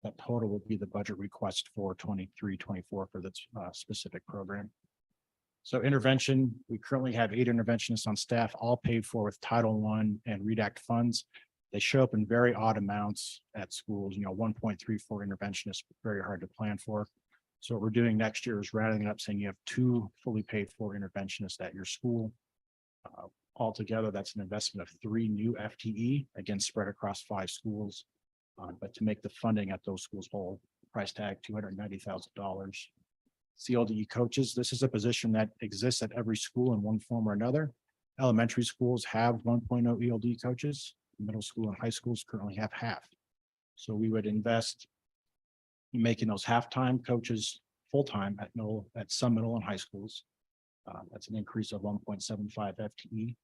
That total will be the budget request for 23-24 for this specific program. So intervention, we currently have 8 interventionists on staff, all paid for with Title I and REDACT funds. They show up in very odd amounts at schools, 1.34 interventionists, very hard to plan for. So what we're doing next year is rounding it up, saying you have 2 fully paid for interventionists at your school. Altogether, that's an investment of 3 new FTE, again, spread across 5 schools. But to make the funding at those schools whole, price tag $290,000. CLDE coaches, this is a position that exists at every school in one form or another. Elementary schools have 1.0 ELD coaches. Middle school and high schools currently have half. So we would invest in making those half-time coaches full-time at some middle and high schools. That's an increase of 1.75 FTE,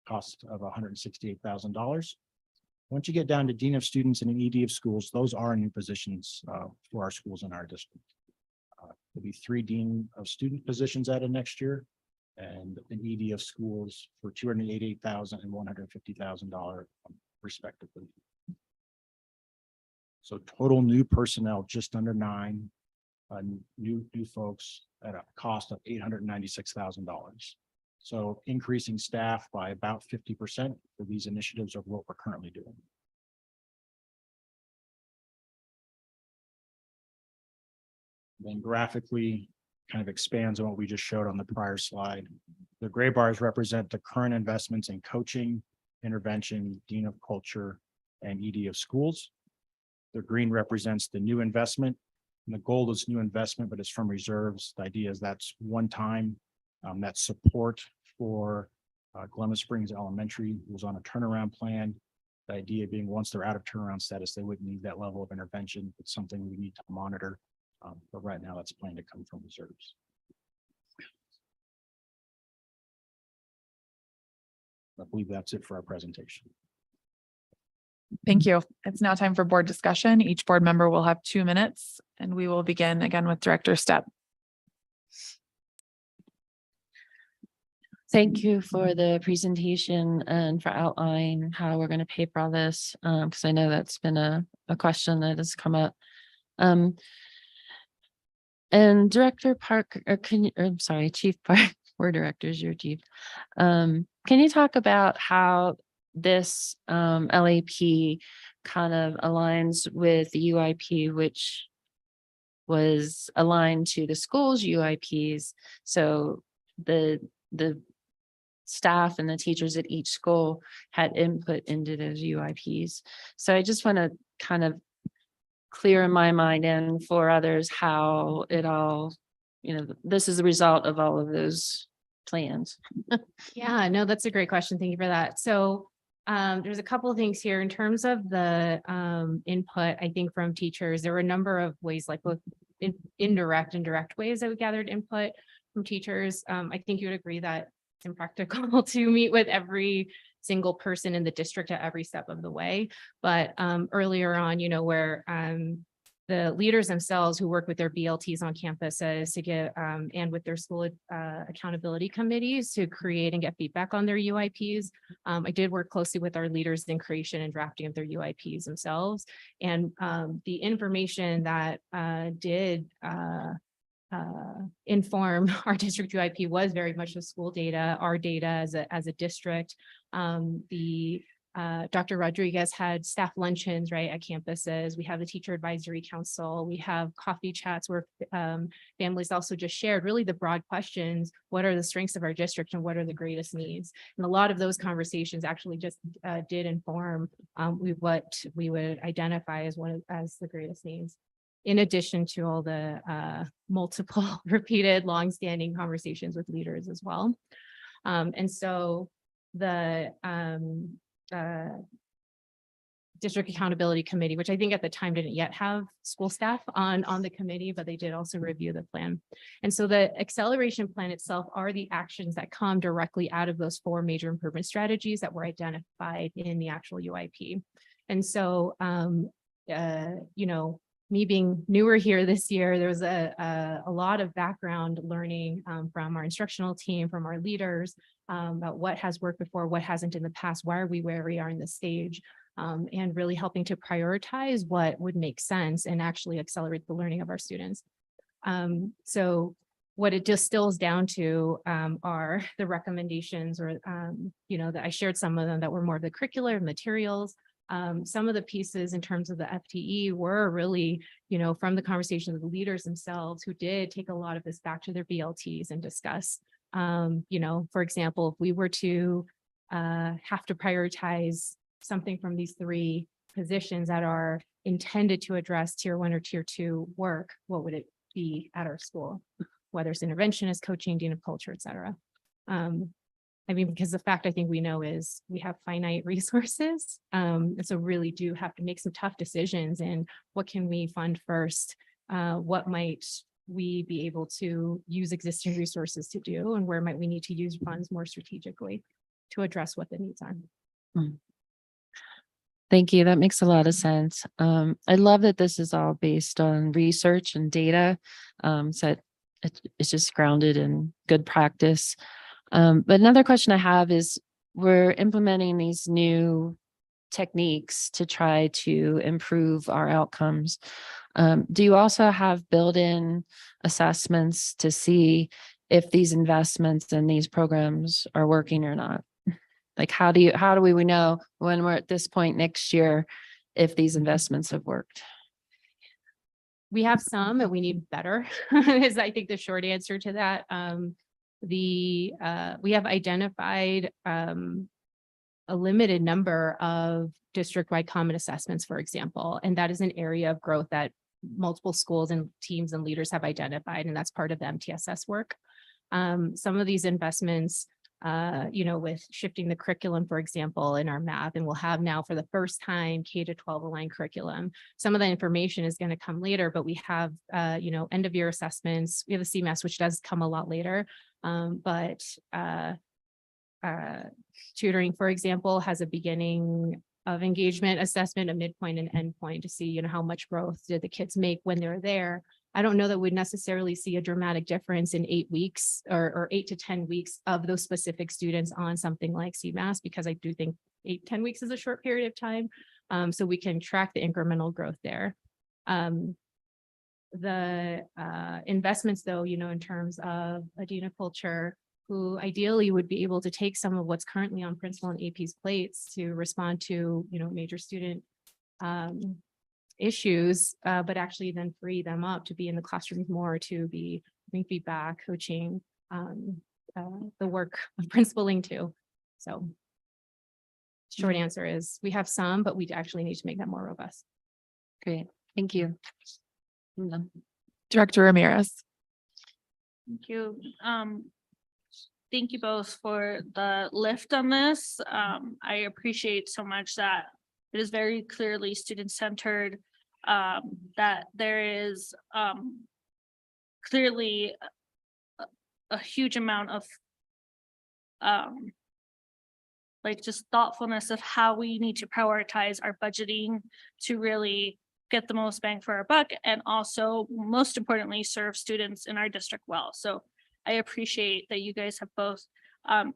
cost of $168,000. Once you get down to dean of students and an ED of schools, those are new positions for our schools in our district. There'll be 3 dean of student positions added next year, and an ED of schools for $288,000 and $150,000 respectively. So total new personnel just under 9, new folks at a cost of $896,000. So increasing staff by about 50% for these initiatives of what we're currently doing. Then graphically kind of expands on what we just showed on the prior slide. The gray bars represent the current investments in coaching, intervention, dean of culture, and ED of schools. The green represents the new investment, and the gold is new investment, but it's from reserves. The idea is that's one time, that support for Glenwood Springs Elementary was on a turnaround plan. The idea being once they're out of turnaround status, they wouldn't need that level of intervention. It's something we need to monitor. But right now that's planned to come from reserves. I believe that's it for our presentation. Thank you. It's now time for board discussion. Each board member will have 2 minutes, and we will begin again with Director Stepp. Thank you for the presentation and for outlining how we're going to pay for all this, because I know that's been a question that has come up. And Director Park, or I'm sorry, Chief Park, we're directors, you're chief. Can you talk about how this LAP kind of aligns with the UIP, which was aligned to the school's UIPs? So the staff and the teachers at each school had input into those UIPs. So I just want to kind of clear in my mind and for others how it all, this is the result of all of those plans. Yeah, no, that's a great question. Thank you for that. So there's a couple of things here in terms of the input, I think from teachers. There were a number of ways, like both indirect and direct ways that we gathered input from teachers. I think you would agree that it's impractical to meet with every single person in the district at every step of the way. But earlier on, where the leaders themselves who work with their BLTs on campuses to get and with their school accountability committees to create and get feedback on their UIPs. I did work closely with our leaders in creation and drafting of their UIPs themselves. And the information that did inform our district UIP was very much the school data, our data as a district, Dr. Rodriguez had staff luncheons, right, at campuses. We have the teacher advisory council. We have coffee chats where families also just shared really the broad questions. What are the strengths of our district and what are the greatest needs? And a lot of those conversations actually just did inform what we would identify as as the greatest needs. In addition to all the multiple repeated longstanding conversations with leaders as well. And so the District Accountability Committee, which I think at the time didn't yet have school staff on the committee, but they did also review the plan. And so the acceleration plan itself are the actions that come directly out of those 4 major improvement strategies that were identified in the actual UIP. And so, you know, me being newer here this year, there was a lot of background learning from our instructional team, from our leaders, about what has worked before, what hasn't in the past, why are we where we are in this stage, and really helping to prioritize what would make sense and actually accelerate the learning of our students. So what it distills down to are the recommendations, or, you know, that I shared some of them that were more of the curricular materials. Some of the pieces in terms of the FTE were really, you know, from the conversation of the leaders themselves who did take a lot of this back to their BLTs and discuss. You know, for example, if we were to have to prioritize something from these 3 positions that are intended to address tier 1 or tier 2 work, what would it be at our school? Whether it's interventionist, coaching, dean of culture, et cetera. I mean, because the fact I think we know is we have finite resources. And so really do have to make some tough decisions in what can we fund first? What might we be able to use existing resources to do, and where might we need to use funds more strategically to address what the needs are? Thank you. That makes a lot of sense. I love that this is all based on research and data. So it's just grounded in good practice. But another question I have is, we're implementing these new techniques to try to improve our outcomes. Do you also have built-in assessments to see if these investments and these programs are working or not? Like, how do we know when we're at this point next year if these investments have worked? We have some and we need better is I think the short answer to that. We have identified a limited number of district-wide common assessments, for example, and that is an area of growth that multiple schools and teams and leaders have identified, and that's part of the MTSS work. Some of these investments, you know, with shifting the curriculum, for example, in our math, and we'll have now for the first time K-12 aligned curriculum. Some of the information is going to come later, but we have, you know, end of year assessments. We have a CMAS, which does come a lot later. But tutoring, for example, has a beginning of engagement assessment, a midpoint and endpoint to see, you know, how much growth did the kids make when they're there. I don't know that we'd necessarily see a dramatic difference in 8 weeks or 8 to 10 weeks of those specific students on something like CMAS, because I do think 8-10 weeks is a short period of time. So we can track the incremental growth there. The investments, though, you know, in terms of a dean of culture, who ideally would be able to take some of what's currently on principal and AP's plates to respond to, you know, major student issues, but actually then free them up to be in the classrooms more, to be giving feedback, coaching, the work of principaling too. So short answer is we have some, but we actually need to make that more robust. Great. Thank you. Director Ramirez. Thank you. Thank you both for the lift on this. I appreciate so much that it is very clearly student-centered, that there is clearly a huge amount of like just thoughtfulness of how we need to prioritize our budgeting to really get the most bang for our buck, and also most importantly serve students in our district well. So I appreciate that you guys have both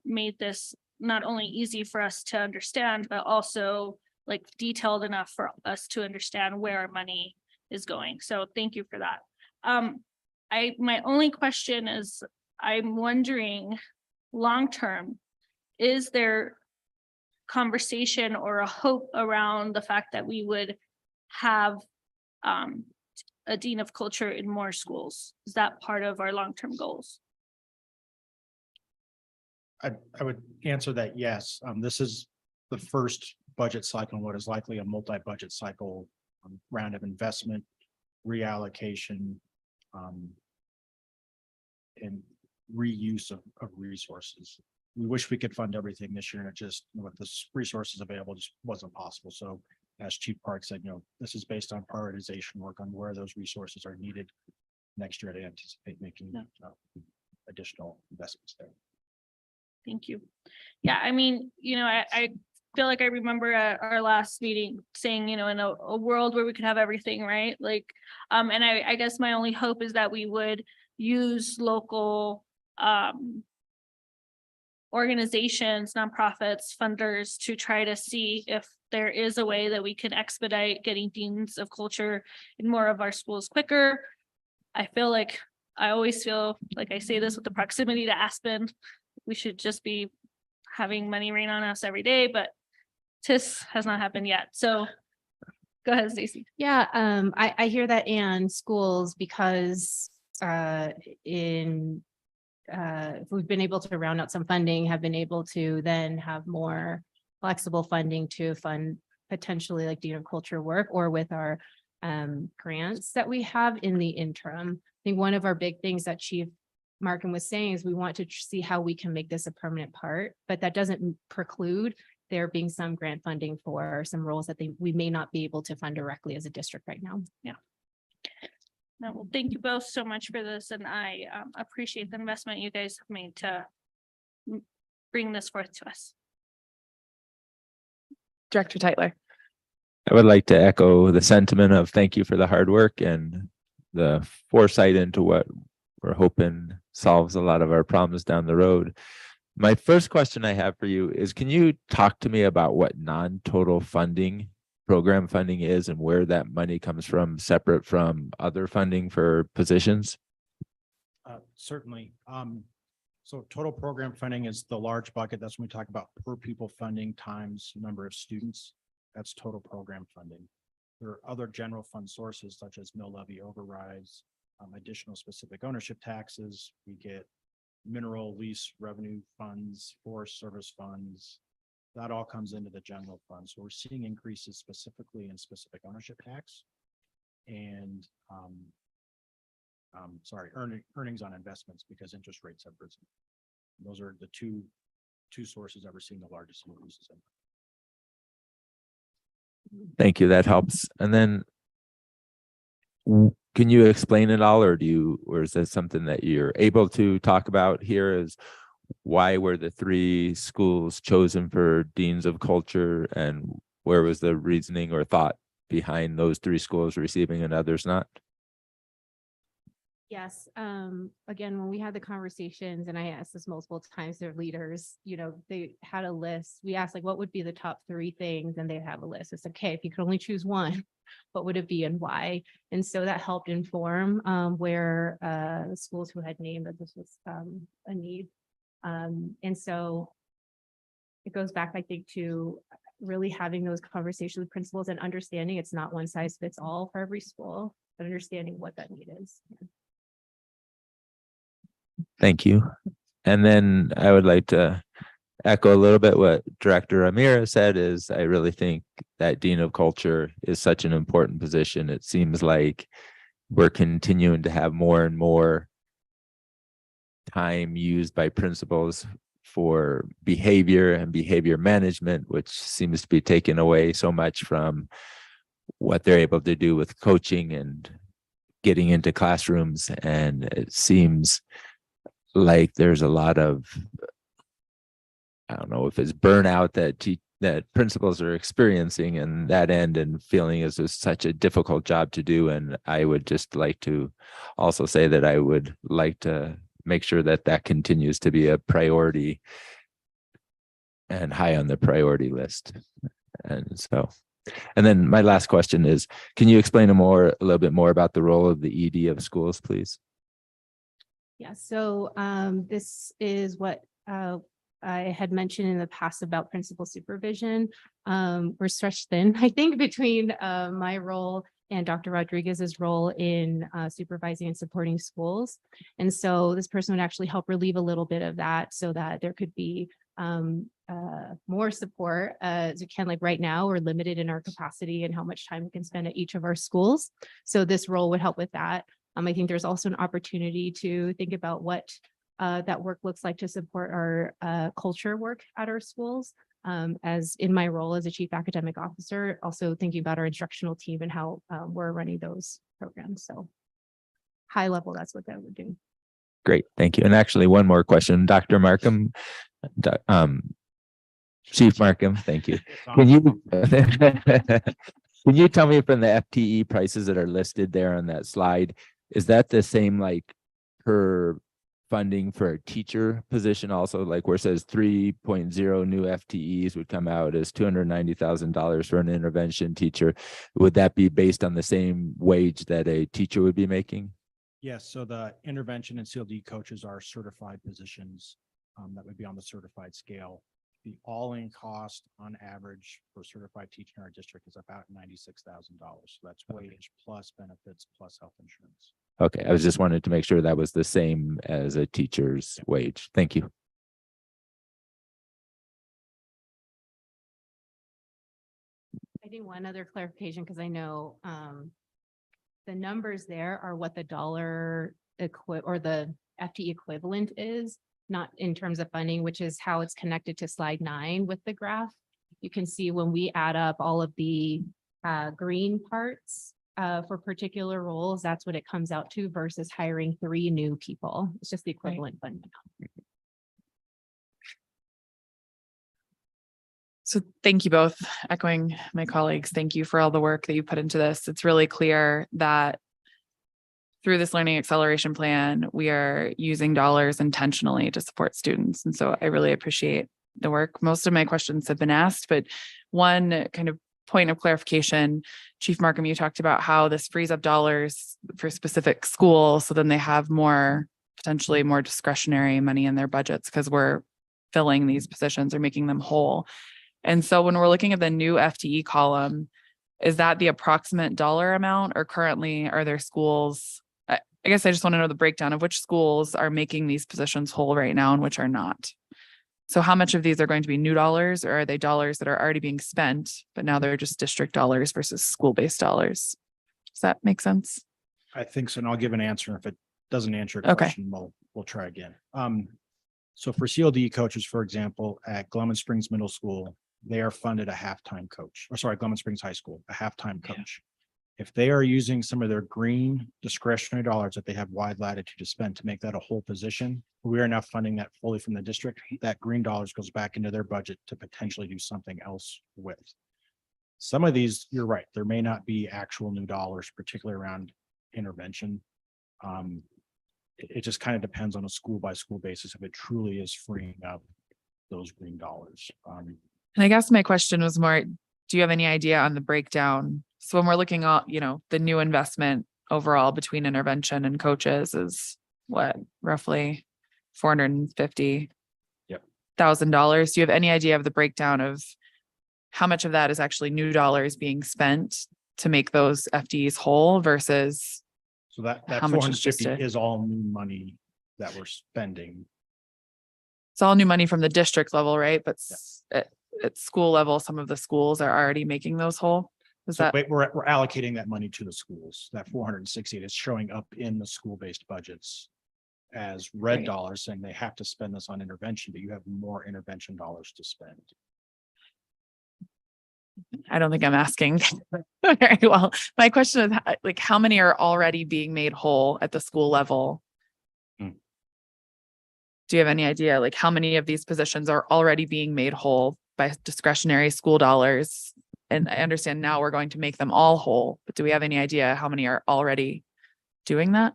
made this not only easy for us to understand, but also like detailed enough for us to understand where our money is going. So thank you for that. My only question is, I'm wondering, long term, is there conversation or a hope around the fact that we would have a dean of culture in more schools? Is that part of our long-term goals? I would answer that yes. This is the first budget cycle, in what is likely a multi-budget cycle round of investment, reallocation, and reuse of resources. We wish we could fund everything this year, and it just, with the resources available, just wasn't possible. So as Chief Park said, this is based on prioritization work on where those resources are needed next year to anticipate making additional investments there. Thank you. Yeah, I mean, I feel like I remember at our last meeting saying, in a world where we could have everything, right? Like, and I guess my only hope is that we would use local organizations, nonprofits, funders to try to see if there is a way that we can expedite getting deans of culture in more of our schools quicker. I always feel like I say this with the proximity to Aspen. We should just be having money rain on us every day, but TIS has not happened yet. So go ahead, Stacy. Yeah, I hear that, and schools, because if we've been able to round out some funding, have been able to then have more flexible funding to fund potentially like Dean of Culture work, or with our grants that we have in the interim. I think one of our big things that Chief Markin was saying is we want to see how we can make this a permanent part, but that doesn't preclude there being some grant funding for some roles that we may not be able to fund directly as a district right now. Yeah. No, well, thank you both so much for this, and I appreciate the investment you guys have made to bring this forth to us. Director Tytler. I would like to echo the sentiment of thank you for the hard work and the foresight into what we're hoping solves a lot of our problems down the road. My first question I have for you is, can you talk to me about what non-total funding, program funding is, and where that money comes from, separate from other funding for positions? Certainly. So total program funding is the large bucket. That's when we talk about per pupil funding times number of students. That's total program funding. There are other general fund sources such as mill levy overrides, additional specific ownership taxes. We get mineral lease revenue funds, forest service funds. That all comes into the general fund. So we're seeing increases specifically in specific ownership tax and earnings on investments, because interest rates have risen. Those are the two sources that we're seeing the largest increases in. Thank you. That helps. And then can you explain it all, or is that something that you're able to talk about here? Is why were the 3 schools chosen for deans of culture, and where was the reasoning or thought behind those 3 schools receiving and others not? Yes, again, when we had the conversations, and I asked this multiple times, their leaders, they had a list. We asked, like, what would be the top 3 things? And they have a list. It's okay, if you could only choose one, what would it be and why? And so that helped inform where the schools who had named that this was a need. And so it goes back, I think, to really having those conversations with principals and understanding it's not one size fits all for every school, but understanding what that need is. Thank you. And then I would like to echo a little bit what Director Amira said. Is I really think that Dean of Culture is such an important position. It seems like we're continuing to have more and more time used by principals for behavior and behavior management, which seems to be taken away so much from what they're able to do with coaching and getting into classrooms. And it seems like there's a lot of, I don't know if it's burnout that principals are experiencing in that end, and feeling is such a difficult job to do. And I would just like to also say that I would like to make sure that that continues to be a priority and high on the priority list. And then my last question is, can you explain a little bit more about the role of the ED of schools, please? Yeah, so this is what I had mentioned in the past about principal supervision. We're stretched thin, I think, between my role and Dr. Rodriguez's role in supervising and supporting schools. And so this person would actually help relieve a little bit of that so that there could be more support. As you can, like right now, we're limited in our capacity and how much time we can spend at each of our schools. So this role would help with that. I think there's also an opportunity to think about what that work looks like to support our culture work at our schools. As in my role as a chief academic officer, also thinking about our instructional team and how we're running those programs. So high level, that's what that would do. Great, thank you. And actually, one more question, Dr. Markham. Chief Markham, thank you. Can you can you tell me from the FTE prices that are listed there on that slide, is that the same like per funding for a teacher position also, like where it says 3.0 new FTEs would come out as $290,000 for an intervention teacher? Would that be based on the same wage that a teacher would be making? Yes, so the intervention and CLD coaches are certified positions that would be on the certified scale. The all-in cost on average for a certified teacher in our district is about $96,000. So that's wage plus benefits plus health insurance. Okay, I was just wanted to make sure that was the same as a teacher's wage. Thank you. I think one other clarification, because I know the numbers there are what the dollar or the FTE equivalent is, not in terms of funding, which is how it's connected to slide 9 with the graph. You can see when we add up all of the green parts for particular roles, that's what it comes out to versus hiring 3 new people. It's just the equivalent funding. So thank you both, echoing my colleagues. Thank you for all the work that you put into this. It's really clear that through this learning acceleration plan, we are using dollars intentionally to support students. And so I really appreciate the work. Most of my questions have been asked, but one kind of point of clarification, Chief Markham, you talked about how this frees up dollars for specific schools. So then they have more, potentially more discretionary money in their budgets because we're filling these positions or making them whole. And so when we're looking at the new FTE column, is that the approximate dollar amount, or currently are there schools? I guess I just want to know the breakdown of which schools are making these positions whole right now and which are not. So how much of these are going to be new dollars, or are they dollars that are already being spent, but now they're just district dollars versus school-based dollars? Does that make sense? I think so, and I'll give an answer. If it doesn't answer a Okay. question, we'll try again. So for CLD coaches, for example, at Glenmont Springs Middle School, they are funded a halftime coach, or sorry, Glenmont Springs High School, a halftime coach. If they are using some of their green discretionary dollars that they have wide latitude to spend to make that a whole position, we are now funding that fully from the district. That green dollars goes back into their budget to potentially do something else with. Some of these, you're right, there may not be actual new dollars, particularly around intervention. It just kind of depends on a school by school basis if it truly is freeing up those green dollars. And I guess my question was more, do you have any idea on the breakdown? So when we're looking at, the new investment overall between intervention and coaches is what, roughly $450,000. Do you have any idea of the breakdown of how much of that is actually new dollars being spent to make those FTEs whole versus? So that how much is just 450 is all new money that we're spending. It's all new money from the district level, right? But at school level, some of the schools are already making those whole. Is So that? but we're allocating that money to the schools. That 468 is showing up in the school-based budgets as red Right. dollars, saying they have to spend this on intervention, but you have more intervention dollars to spend. I don't think I'm asking very well. My question is like, how many are already being made whole at the school level? Hmm. Do you have any idea, like how many of these positions are already being made whole by discretionary school dollars? And I understand now we're going to make them all whole, but do we have any idea how many are already doing that?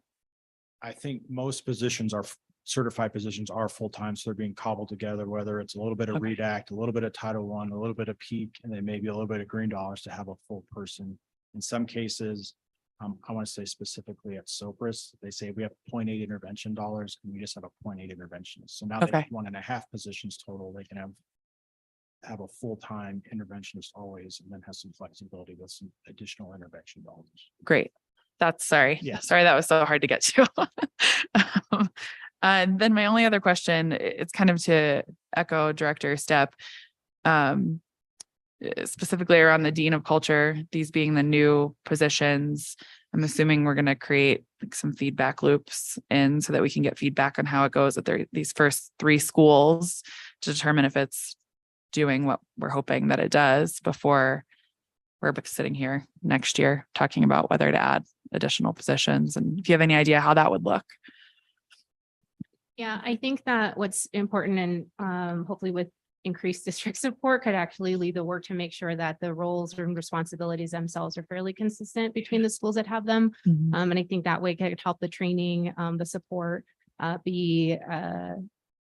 I think most positions are certified positions are full-time, so they're being cobbled together, whether it's a little bit of Okay. REDACT, a little bit of Title I, a little bit of PEAK, and then maybe a little bit of green dollars to have a full person. In some cases, I want to say specifically at Sopris, they say we have 0.8 intervention dollars and we just have a 0.8 interventionist. So now they Okay. have 1.5 positions total. They can have a full-time interventionist always, and then have some flexibility with some additional intervention dollars. Great. That's sorry. Yeah. Sorry, that was so hard to get to. And then my only other question, it's kind of to echo Director Stepp, specifically around the Dean of Culture, these being the new positions. I'm assuming we're going to create like some feedback loops in so that we can get feedback on how it goes at these first 3 schools to determine if it's doing what we're hoping that it does before we're sitting here next year talking about whether to add additional positions. And if you have any idea how that would look. Yeah, I think that what's important and hopefully with increased district support could actually lead the work to make sure that the roles and responsibilities themselves are fairly consistent between the schools that have them. And I think that way could help the training, the support be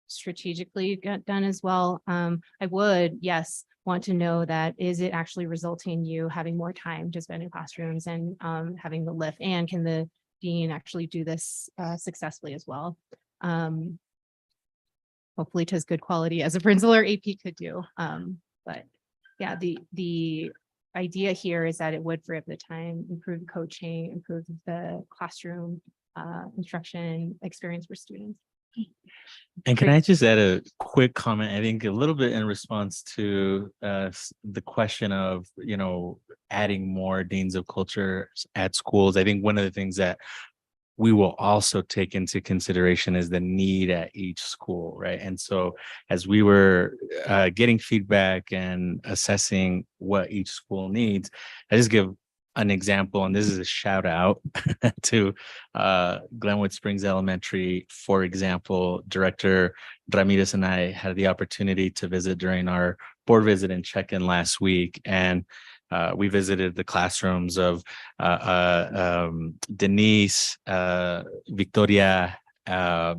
strategically done as well. I would, yes, want to know that is it actually resulting in you having more time to spend in classrooms and having the lift, and can the dean actually do this successfully as well? Hopefully to as good quality as a principal or AP could do. But yeah, the idea here is that it would free up the time, improve coaching, improve the classroom instruction experience for students. And can I just add a quick comment? I think a little bit in response to the question of, adding more deans of culture at schools. I think one of the things that we will also take into consideration is the need at each school, right? And so as we were getting feedback and assessing what each school needs, I just give an example, and this is a shout out to Glenwood Springs Elementary. For example, Director Ramirez and I had the opportunity to visit during our board visit and check-in last week, and we visited the classrooms of Denise, Victoria,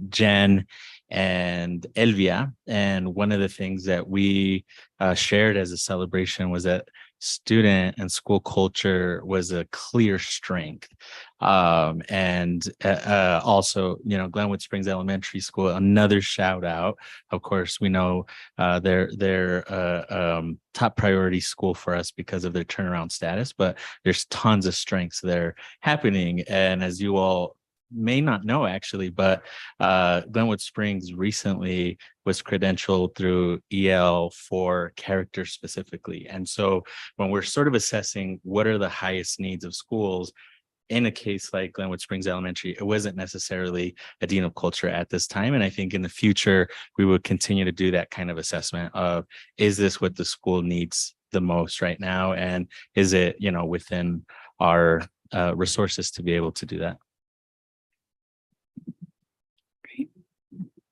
Jen, and Elvia. And one of the things that we shared as a celebration was that student and school culture was a clear strength. And also, Glenwood Springs Elementary School, another shout out. Of course, we know they're top priority school for us because of their turnaround status, but there's tons of strengths there happening. And as you all may not know actually, but Glenwood Springs recently was credentialed through EL for character specifically. And so when we're sort of assessing what are the highest needs of schools, in a case like Glenwood Springs Elementary, it wasn't necessarily a dean of culture at this time. And I think in the future, we would continue to do that kind of assessment of, is this what the school needs the most right now? And is it, within our resources to be able to do that? Great.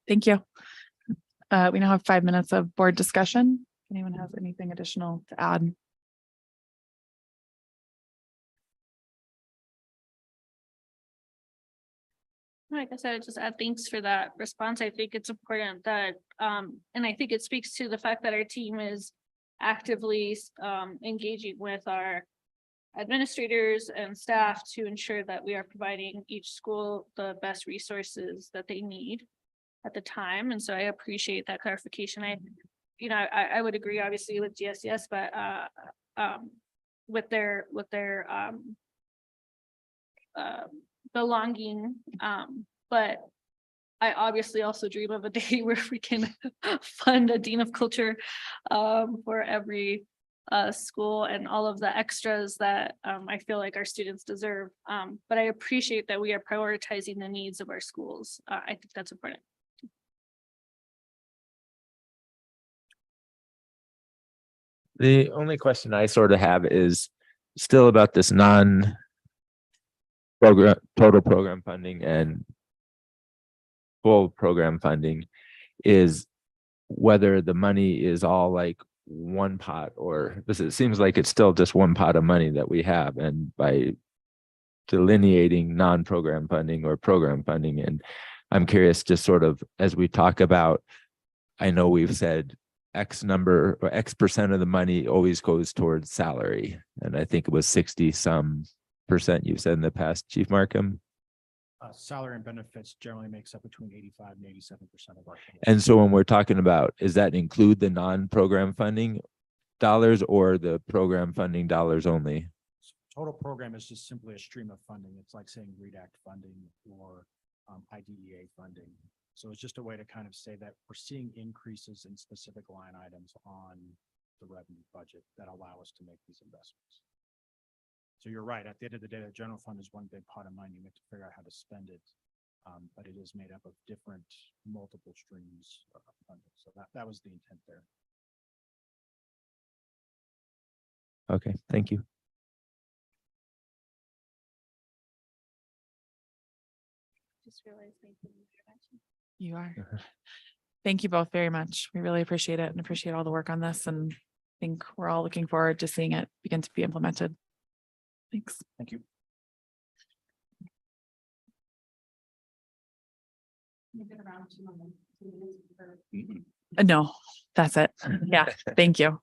Thank you. We now have 5 minutes of board discussion. If anyone has anything additional to add? I guess I would just add thanks for that response. I think it's important that, and I think it speaks to the fact that our team is actively engaging with our administrators and staff to ensure that we are providing each school the best resources that they need at the time. And so I appreciate that clarification. I would agree obviously with GSS, but with their belonging, but I obviously also dream of a day where we can fund a dean of culture for every school and all of the extras that I feel like our students deserve. But I appreciate that we are prioritizing the needs of our schools. I think that's important. The only question I sort of have is still about this total program funding and full program funding, is whether the money is all like one pot, or this, it seems like it's still just one pot of money that we have, and by delineating non-program funding or program funding. And I'm curious, just sort of as we talk about, I know we've said X number or X% of the money always goes towards salary, and I think it was 60 some percent you've said in the past, Chief Markham? Salary and benefits generally makes up between 85 and 87% of our. And so when we're talking about, does that include the non-program funding dollars or the program funding dollars only? Total program is just simply a stream of funding. It's like saying REACT funding or IDEA funding. So it's just a way to kind of say that we're seeing increases in specific line items on the revenue budget that allow us to make these investments. So you're right. At the end of the day, the general fund is one big pot of money. You have to figure out how to spend it. But it is made up of different multiple streams of funding. So that was the intent there. Okay, thank you. Just realized they didn't mention. You are. Thank you both very much. We really appreciate it and appreciate all the work on this, and I think we're all looking forward to seeing it begin to be implemented. Thanks. Thank you. No, that's it. Yeah, thank you.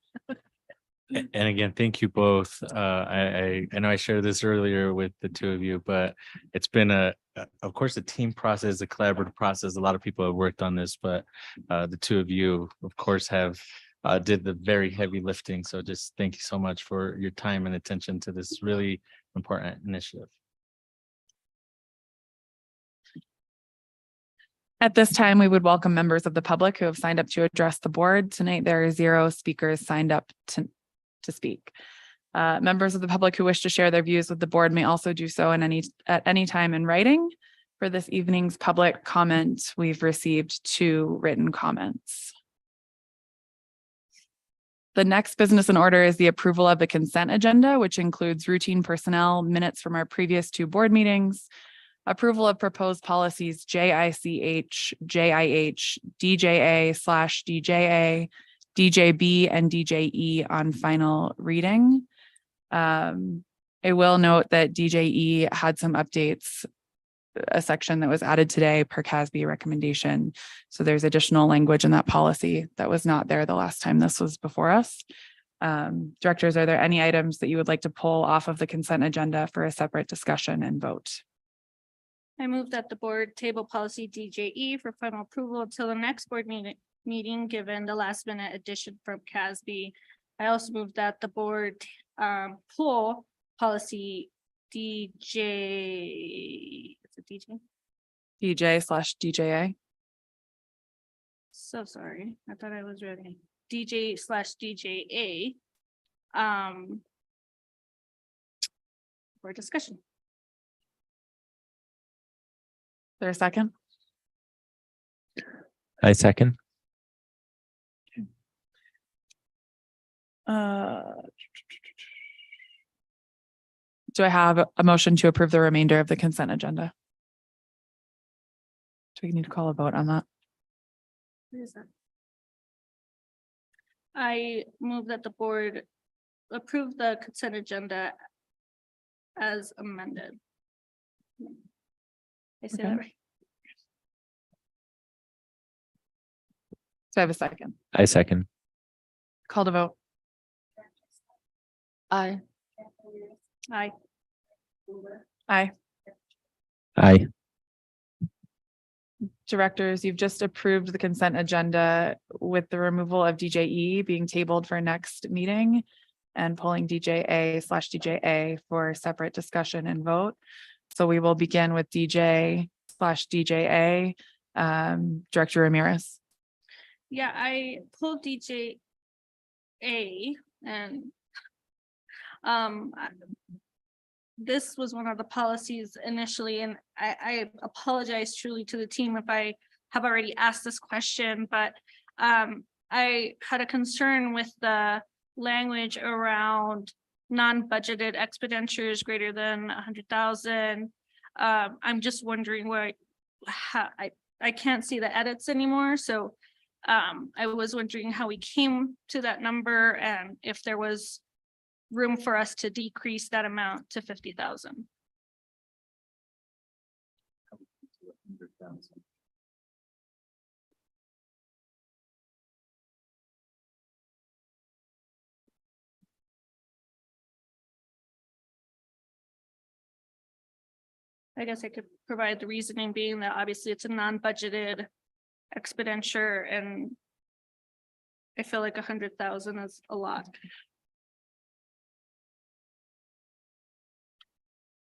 And again, thank you both. I know I shared this earlier with the two of you, but it's been of course, a team process, a collaborative process. A lot of people have worked on this, but the two of you, of course, have did the very heavy lifting. So just thank you so much for your time and attention to this really important initiative. At this time, we would welcome members of the public who have signed up to address the board. Tonight, there are 0 speakers signed up to speak. Members of the public who wish to share their views with the board may also do so at any time in writing. For this evening's public comment, we've received 2 written comments. The next business in order is the approval of the consent agenda, which includes routine personnel, minutes from our previous 2 board meetings, approval of proposed policies JICH, JIH, DJA/DJA, DJB, and DJE on final reading. I will note that DJE had some updates, a section that was added today per CASB recommendation. So there's additional language in that policy that was not there the last time this was before us. Directors, are there any items that you would like to pull off of the consent agenda for a separate discussion and vote? I move that the board table policy DJE for final approval until the next board meeting, given the last minute addition from CASB. I also move that the board pull policy DJ. Is it DJ? DJ/DJA. So sorry, I thought I was ready. DJ/DJA. For discussion. Is there a second? I second. Do I have a motion to approve the remainder of the consent agenda? Do we need to call a vote on that? What is that? I move that the board approve the consent agenda as amended. I say that Okay. right? So I have a second. I second. Call to vote. Aye. Aye. Aye. Aye. Directors, you've just approved the consent agenda with the removal of DJE being tabled for next meeting and pulling DJA/DJA for separate discussion and vote. So we will begin with DJ/DJA. Director Ramirez. Yeah, I pulled DJA and this was one of the policies initially, and I apologize truly to the team if I have already asked this question, but I had a concern with the language around non-budgeted expenditures greater than 100,000. I'm just wondering how I can't see the edits anymore, so I was wondering how we came to that number and if there was room for us to decrease that amount to 50,000. I guess I could provide the reasoning being that obviously it's a non-budgeted expenditure and I feel like 100,000 is a lot.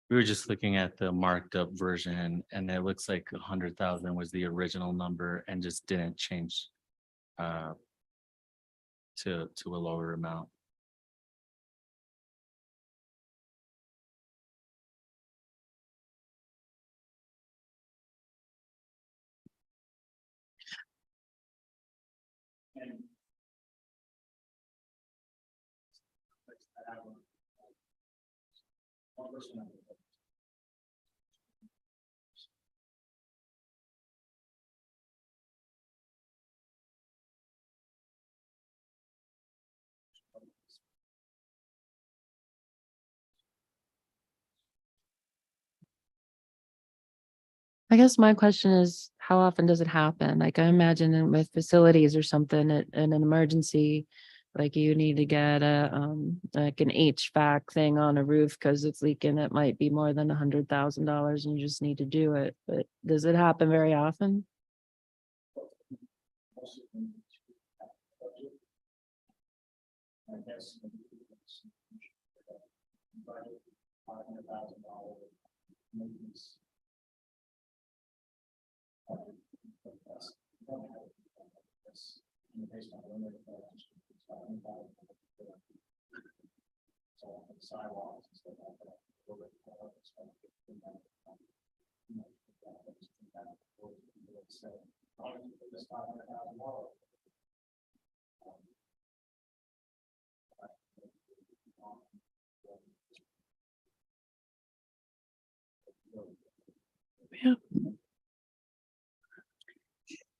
We were just looking at the marked up version and it looks like 100,000 was the original number and just didn't change to a lower amount. I guess my question is, how often does it happen? Like I imagine with facilities or something, in an emergency, like you need to get like an HVAC thing on a roof because it's leaking, it might be more than $100,000 and you just need to do it. But does it happen very often?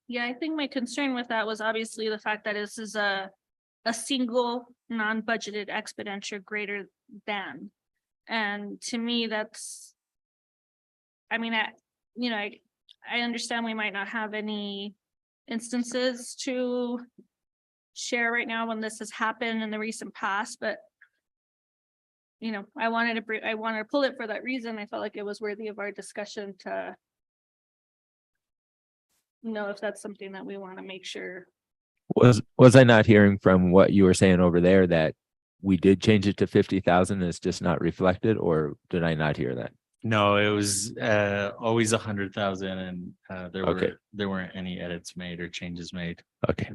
Yeah, I think my concern with that was obviously the fact that this is a single non-budgeted expenditure greater than. And to me, that's, I mean, I understand we might not have any instances to share right now when this has happened in the recent past, but I wanted to pull it for that reason. I felt like it was worthy of our discussion to know if that's something that we want to make sure. Was I not hearing from what you were saying over there that we did change it to 50,000? It's just not reflected, or did I not hear that? No, it was always 100,000 and Okay. there weren't any edits made or changes made. Okay.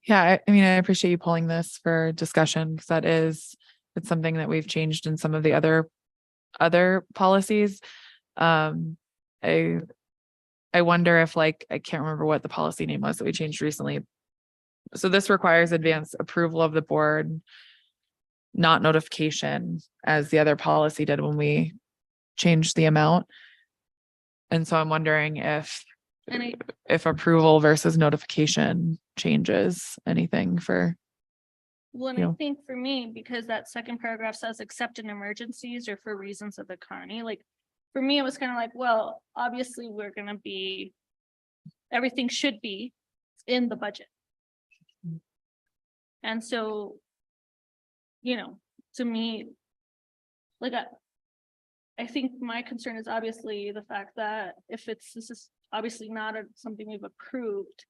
Yeah, I mean, I appreciate you pulling this for discussion because it's something that we've changed in some of the other policies. I wonder if I can't remember what the policy name was that we changed recently. So this requires advance approval of the board, not notification, as the other policy did when we changed the amount. And so I'm wondering if approval versus notification changes anything for. Well, and I think for me, because that second paragraph says except in emergencies or for reasons of the economy, for me, it was kind of like, well, obviously everything should be in the budget. And so, to me, I think my concern is obviously the fact that if this is obviously not something we've approved,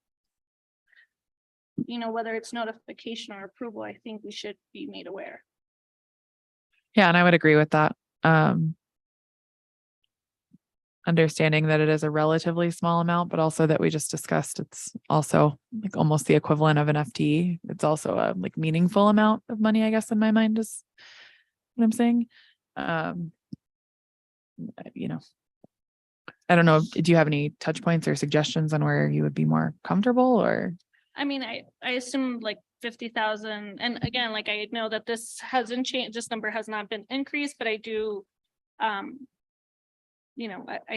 whether it's notification or approval, I think we should be made aware. Yeah, and I would agree with that. Understanding that it is a relatively small amount, but also that we just discussed, it's also almost the equivalent of an FTE. It's also a meaningful amount of money, I guess, in my mind is what I'm saying. I don't know. Do you have any touch points or suggestions on where you would be more comfortable or? I mean, I assume 50,000. And again, I know that this hasn't changed. This number has not been increased, but I do, I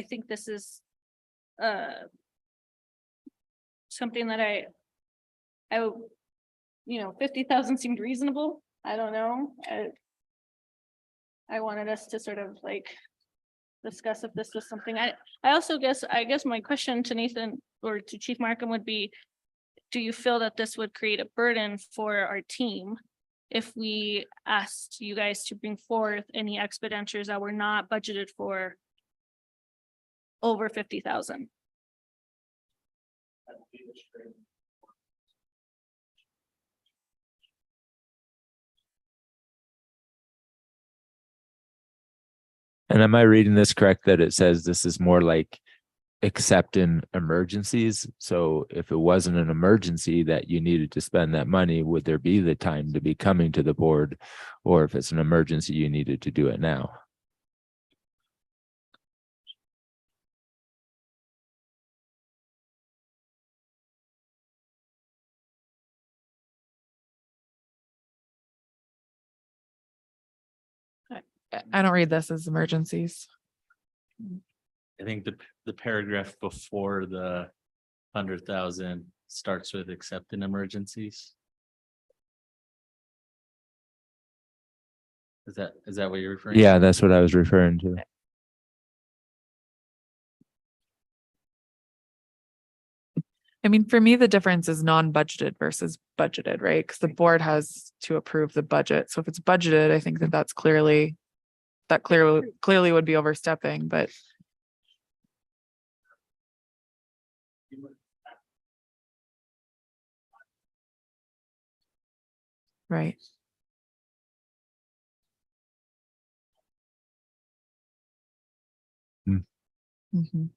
think this is something that I 50,000 seemed reasonable. I don't know. I wanted us to sort of discuss if this was something. I guess my question to Nathan or to Chief Markham would be, do you feel that this would create a burden for our team if we asked you guys to bring forth any expenditures that were not budgeted for over 50,000. And am I reading this correct that it says this is more like except in emergencies? So if it wasn't an emergency that you needed to spend that money, would there be the time to be coming to the board? Or if it's an emergency, you needed to do it now? I don't read this as emergencies. I think the paragraph before the 100,000 starts with except in emergencies. Is that what you're referring to? Yeah, that's what I was referring to. I mean, for me, the difference is non-budgeted versus budgeted, right? Because the board has to approve the budget. So if it's budgeted, I think that that's clearly would be overstepping, but right. Hmm. Mhm.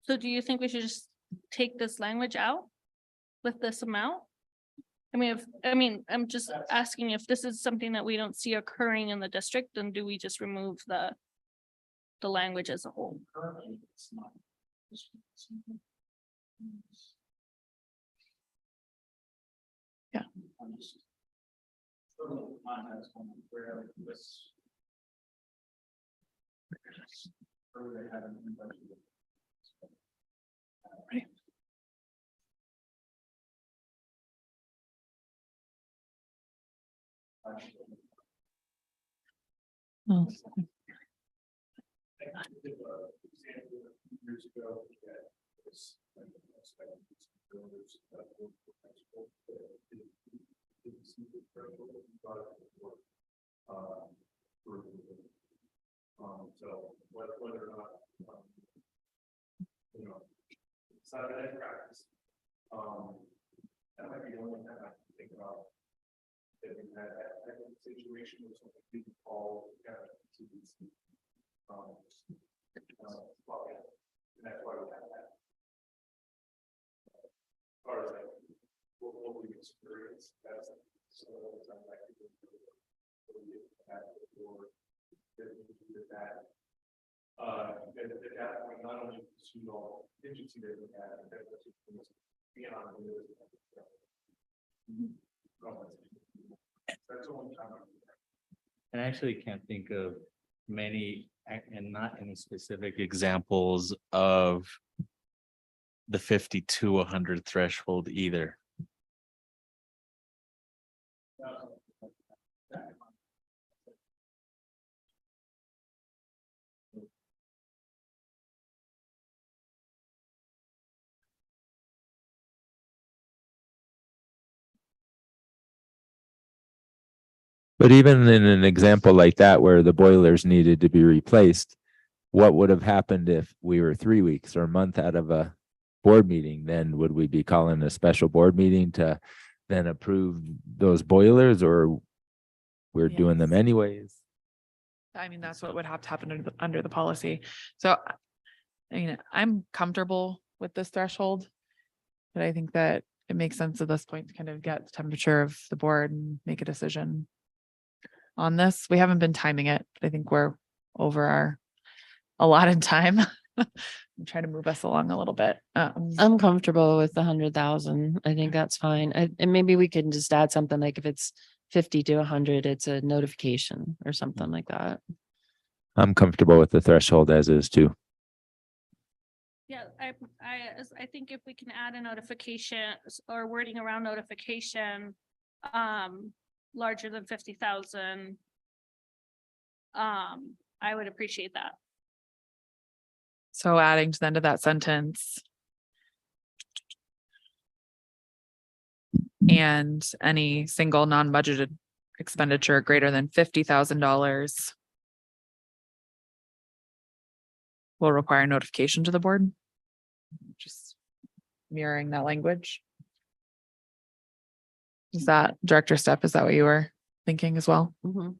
So do you think we should just take this language out with this amount? I'm just asking if this is something that we don't see occurring in the district, then do we just remove the language as a whole? Yeah. Right. Oh. So whether or not, it's not an practice. That might be the only time I can think about. That we had that type of situation where something we could call CDC. And that's why we have that. As far as like what we experience, that's so time like that. At that point, not only pursue all agency that we have, but beyond. That's the one time. And I actually can't think of many and not any specific examples of the 50 to 100 threshold either. But even in an example like that, where the boilers needed to be replaced, what would have happened if we were 3 weeks or a month out of a board meeting? Then would we be calling a special board meeting to then approve those boilers, or we're doing them Yes. anyways? I mean, that's what would have to happen under the policy. So, I mean, I'm comfortable with this threshold. But I think that it makes sense at this point to kind of get the temperature of the board and make a decision on this. We haven't been timing it. I think we're over our allotted time. I'm trying to move us along a little bit. I'm comfortable with the 100,000. I think that's fine. And maybe we can just add something like if it's 50 to 100, it's a notification or something like that. I'm comfortable with the threshold as is too. Yeah, I think if we can add a notification or wording around notification, larger than 50,000, I would appreciate that. So adding to the end of that sentence. And any single non-budgeted expenditure greater than $50,000 will require notification to the board. Just mirroring that language. Is that Director Stepp? Is that what you were thinking as well? Mhm.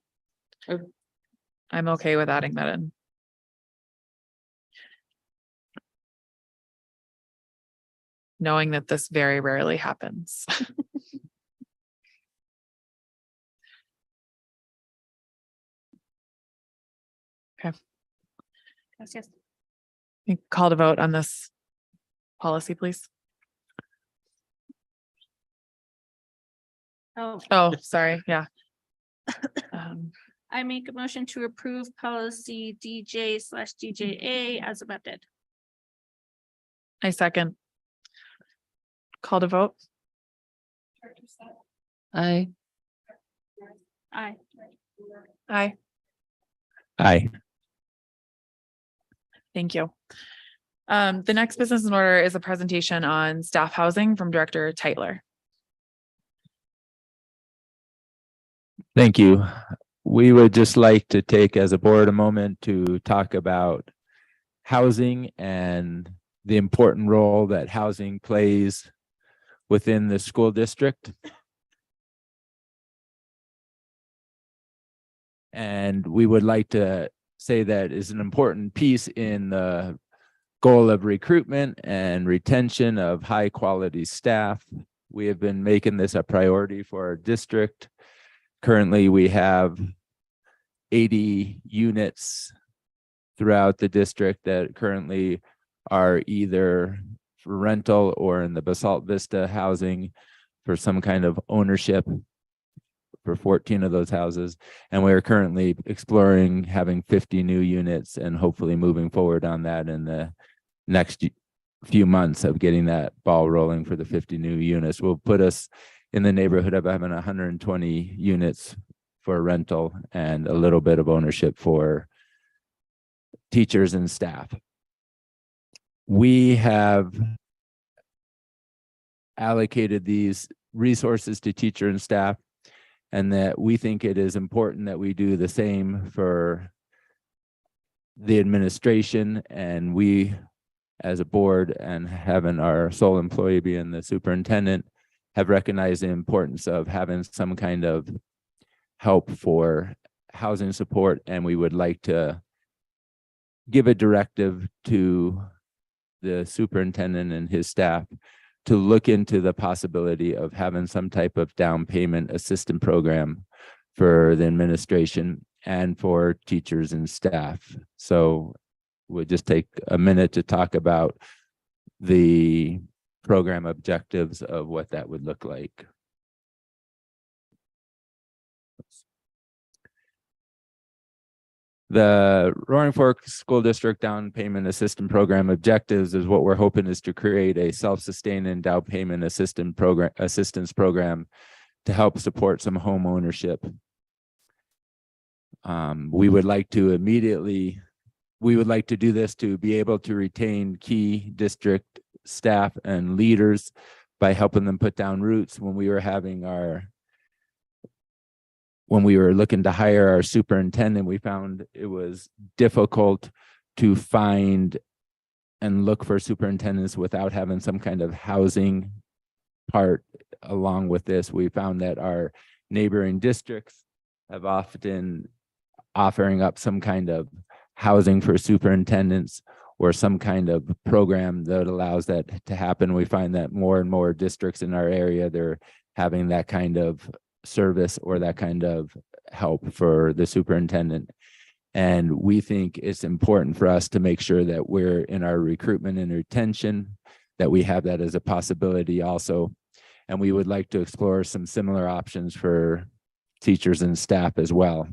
I'm okay with adding that in. Knowing that this very rarely happens. Yes, yes. Call to vote on this policy, please. Oh, Oh, sorry. Yeah. I make a motion to approve policy DJ/DJA as amended. I second. Call to vote. Aye. Aye. Aye. Aye. Thank you. The next business in order is a presentation on staff housing from Director Tytler. Thank you. We would just like to take as a board a moment to talk about housing and the important role that housing plays within the school district. And we would like to say that is an important piece in the goal of recruitment and retention of high quality staff. We have been making this a priority for our district. Currently, we have 80 units throughout the district that currently are either for rental or in the Basalt Vista housing for some kind of ownership for 14 of those houses. And we are currently exploring having 50 new units and hopefully moving forward on that in the next few months of getting that ball rolling for the 50 new units. Will put us in the neighborhood of having 120 units for rental and a little bit of ownership for teachers and staff. We have allocated these resources to teacher and staff, and that we think it is important that we do the same for the administration, and we as a board, and having our sole employee being the superintendent, have recognized the importance of having some kind of help for housing support, and we would like to give a directive to the superintendent and his staff to look into the possibility of having some type of down payment assistance program for the administration and for teachers and staff. So we'll just take a minute to talk about the program objectives of what that would look like. The Roaring Fork School District Down Payment Assistance Program objectives is what we're hoping is to create a self-sustaining down payment assistance program to help support some home ownership. We would like to do this to be able to retain key district staff and leaders by helping them put down roots. When we were looking to hire our superintendent, we found it was difficult to find and look for superintendents without having some kind of housing part along with this. We found that our neighboring districts have often offering up some kind of housing for superintendents or some kind of program that allows that to happen. We find that more and more districts in our area, they're having that kind of service or that kind of help for the superintendent. And we think it's important for us to make sure that we're in our recruitment and retention, that we have that as a possibility also. And we would like to explore some similar options for teachers and staff as well.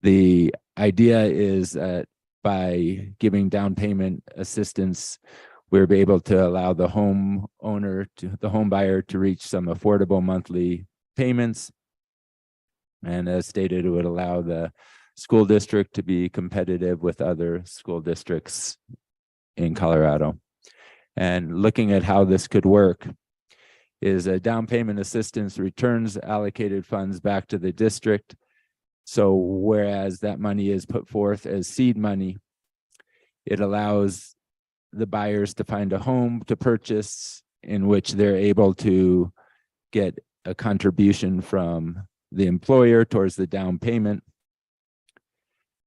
The idea is that by giving down payment assistance, we'll be able to allow the home buyer to reach some affordable monthly payments. And as stated, it would allow the school district to be competitive with other school districts in Colorado. And looking at how this could work is a down payment assistance returns allocated funds back to the district. So whereas that money is put forth as seed money, it allows the buyers to find a home to purchase in which they're able to get a contribution from the employer towards the down payment.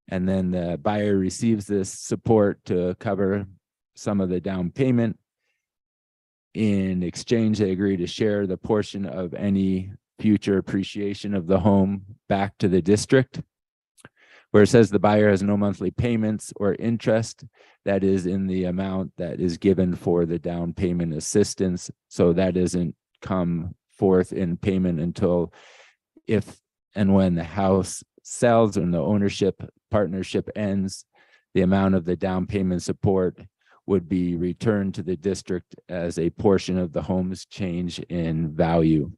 And then the buyer receives this support to cover some of the down payment. In exchange, they agree to share the portion of any future appreciation of the home back to the district. Where it says the buyer has no monthly payments or interest, that is in the amount that is given for the down payment assistance. So that doesn't come forth in payment until if and when the house sells and the ownership partnership ends, the amount of the down payment support would be returned to the district as a portion of the home's change in value.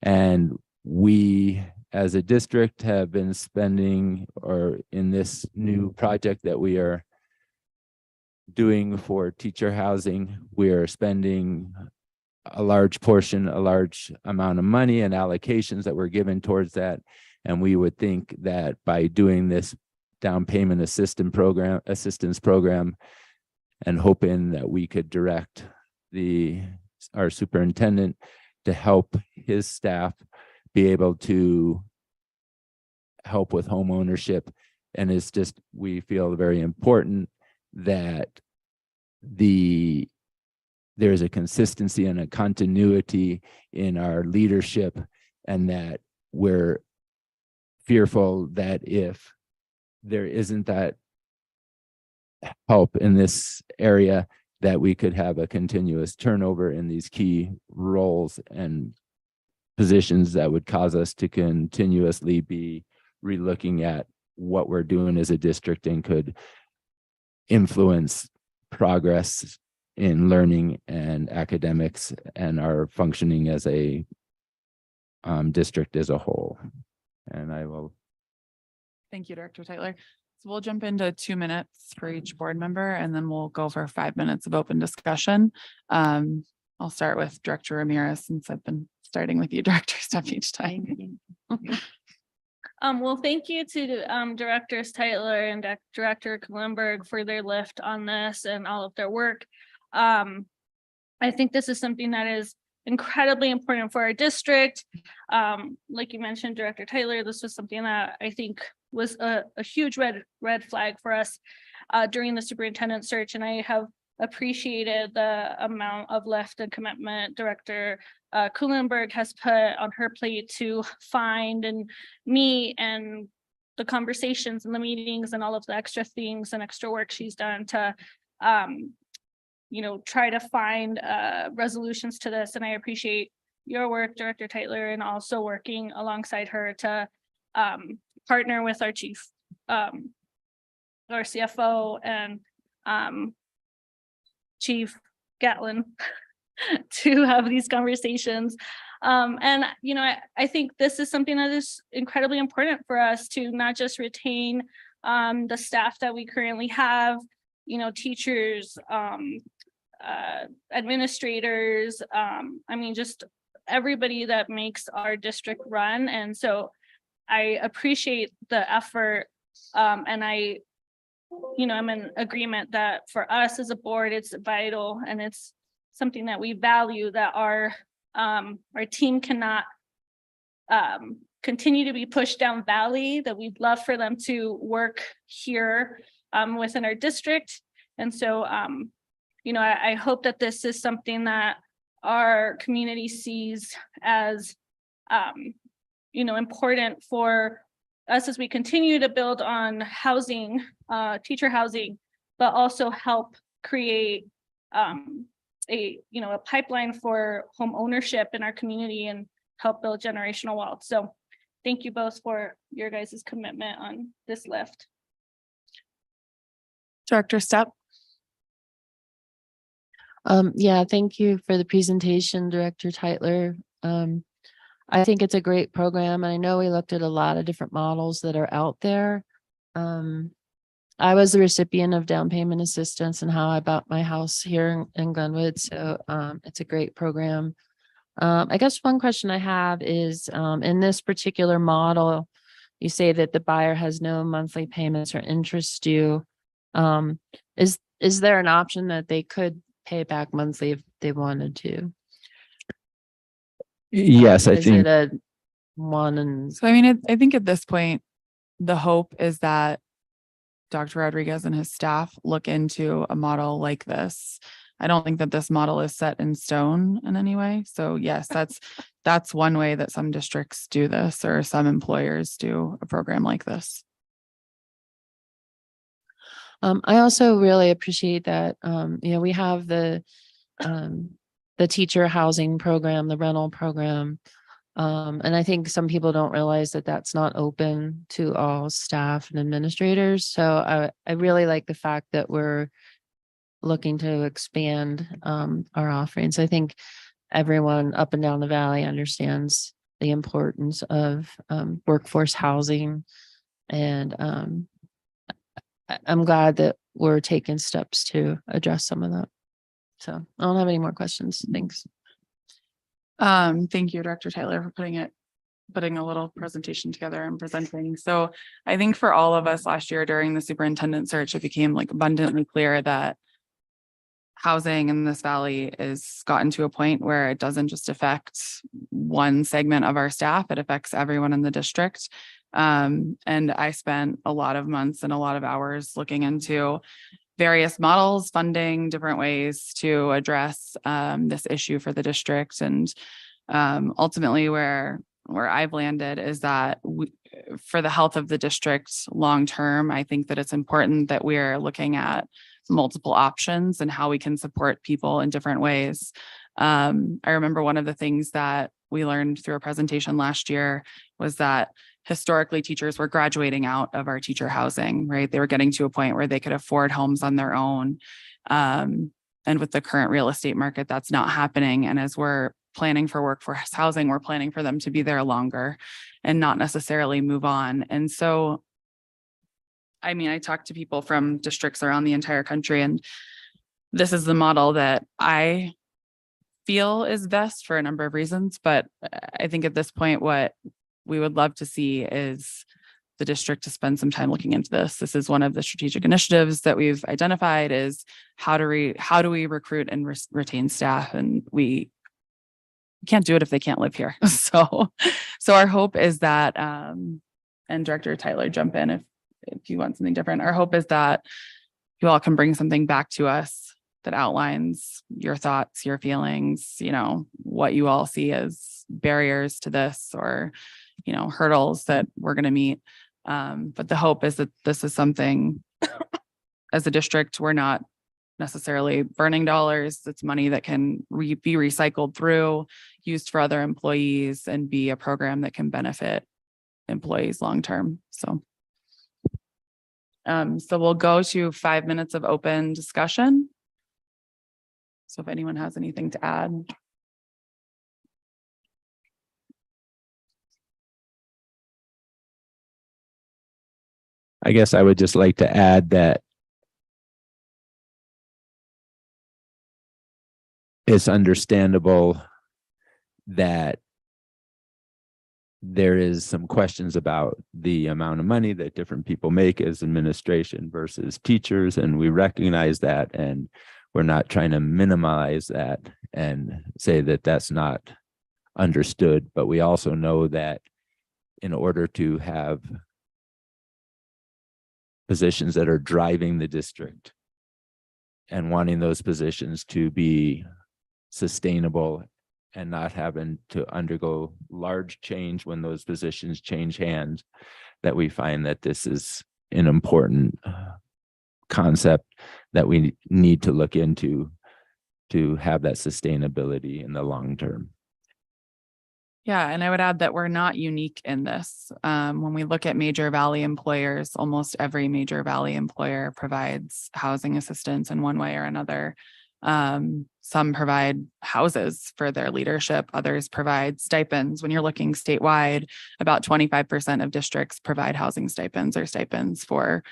And we, as a district, have been spending, or in this new project that we are doing for teacher housing, we are spending a large portion, a large amount of money and allocations that were given towards that. And we would think that by doing this down payment assistance program, and hoping that we could direct our superintendent to help his staff be able to help with home ownership. And it's just, we feel very important that there's a consistency and a continuity in our leadership, and that we're fearful that if there isn't that help in this area, that we could have a continuous turnover in these key roles and positions that would cause us to continuously be relooking at what we're doing as a district and could influence progress in learning and academics and our functioning as a district as a whole. And I will. Thank you, Director Tyler. So we'll jump into 2 minutes for each board member, and then we'll go for 5 minutes of open discussion. I'll start with Director Ramirez, since I've been starting with you, Director Stuff, each time. Well, thank you to Directors Tyler and Director Kulenberg for their lift on this and all of their work. I think this is something that is incredibly important for our district. Like you mentioned, Director Tyler, this was something that I think was a huge red flag for us during the superintendent search, and I have appreciated the amount of lift and commitment Director Kulenberg has put on her plate to find and meet, and the conversations and the meetings and all of the extra things and extra work she's done to try to find resolutions to this. And I appreciate your work, Director Tyler, and also working alongside her to partner with our chief, our CFO, and Chief Gatlin to have these conversations. And I think this is something that is incredibly important for us to not just retain the staff that we currently have, teachers, administrators, just everybody that makes our district run. And so I appreciate the effort, and I'm in agreement that for us as a board, it's vital and it's something that we value, that our team cannot continue to be pushed down valley, that we'd love for them to work here within our district. And so, I hope that this is something that our community sees as, important for us as we continue to build on housing, teacher housing, but also help create a pipeline for home ownership in our community and help build generational wealth. So thank you both for your guys' commitment on this lift. Director Stepp. Yeah, thank you for the presentation, Director Tyler. I think it's a great program. I know we looked at a lot of different models that are out there. I was the recipient of down payment assistance and how I bought my house here in Glenwood. So it's a great program. I guess one question I have is in this particular model, you say that the buyer has no monthly payments or interest due. Is there an option that they could pay back monthly if they wanted to? Yes, I Is think. it a one and So I mean, I think at this point, the hope is that Dr. Rodriguez and his staff look into a model like this. I don't think that this model is set in stone in any way. So yes, that's one way that some districts do this, or some employers do a program like this. I also really appreciate that, we have the teacher housing program, the rental program. And I think some people don't realize that that's not open to all staff and administrators. So I really like the fact that we're looking to expand our offerings. I think everyone up and down the valley understands the importance of workforce housing. And I'm glad that we're taking steps to address some of that. So I don't have any more questions. Thanks. Thank you, Director Tyler, for putting a little presentation together and presenting. So I think for all of us last year during the superintendent search, it became like abundantly clear that housing in this valley is gotten to a point where it doesn't just affect one segment of our staff, it affects everyone in the district. And I spent a lot of months and a lot of hours looking into various models, funding, different ways to address this issue for the district. And ultimately where I've landed is that for the health of the district long-term, I think that it's important that we're looking at multiple options and how we can support people in different ways. I remember one of the things that we learned through a presentation last year was that historically teachers were graduating out of our teacher housing, right? They were getting to a point where they could afford homes on their own. And with the current real estate market, that's not happening. And as we're planning for workforce housing, we're planning for them to be there longer and not necessarily move on. And so, I mean, I talk to people from districts around the entire country, and this is the model that I feel is best for a number of reasons. But I think at this point, what we would love to see is the district to spend some time looking into this. This is one of the strategic initiatives that we've identified is how do we recruit and retain staff, and we can't do it if they can't live here. So our hope is that, and Director Tyler, jump in if you want something different. Our hope is that you all can bring something back to us that outlines your thoughts, your feelings, what you all see as barriers to this or, hurdles that we're going to meet. But the hope is that this is something as a district, we're not necessarily burning dollars. It's money that can be recycled through, used for other employees, and be a program that can benefit employees long-term. So we'll go to 5 minutes of open discussion. So if anyone has anything to add. I guess I would just like to add that it's understandable that there is some questions about the amount of money that different people make as administration versus teachers, and we recognize that, and we're not trying to minimize that and say that that's not understood, but we also know that in order to have positions that are driving the district and wanting those positions to be sustainable and not having to undergo large change when those positions change hands, that we find that this is an important concept that we need to look into to have that sustainability in the long term. Yeah, and I would add that we're not unique in this. When we look at major Valley employers, almost every major Valley employer provides housing assistance in one way or another. Some provide houses for their leadership, others provide stipends. When you're looking statewide, about 25% of districts provide housing stipends or stipends for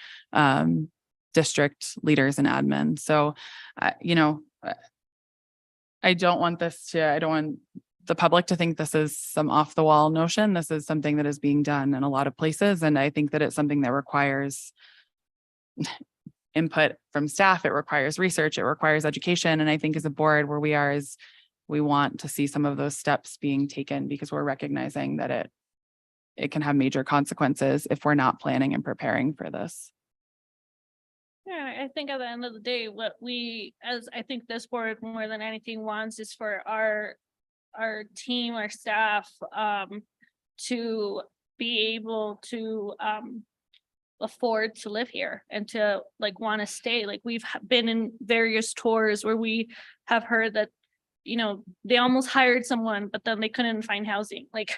district leaders and admin. So, I don't want the public to think this is some off the wall notion. This is something that is being done in a lot of places. And I think that it's something that requires input from staff. It requires research, it requires education. And I think as a board where we are is we want to see some of those steps being taken because we're recognizing that it can have major consequences if we're not planning and preparing for this. Yeah, I think at the end of the day, what we, as I think this board more than anything wants is for our team, our staff, to be able to, afford to live here and to like want to stay. Like we've been in various tours where we have heard that, they almost hired someone, but then they couldn't find housing. Like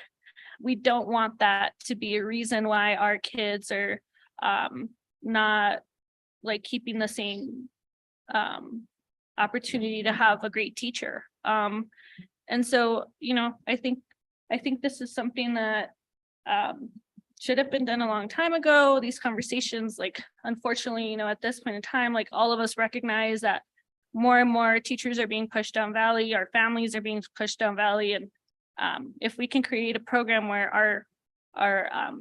we don't want that to be a reason why our kids are not like keeping the same opportunity to have a great teacher. And so, I think this is something that should have been done a long time ago. These conversations, like, unfortunately, at this point in time, like all of us recognize that more and more teachers are being pushed down Valley, our families are being pushed down Valley. And if we can create a program where our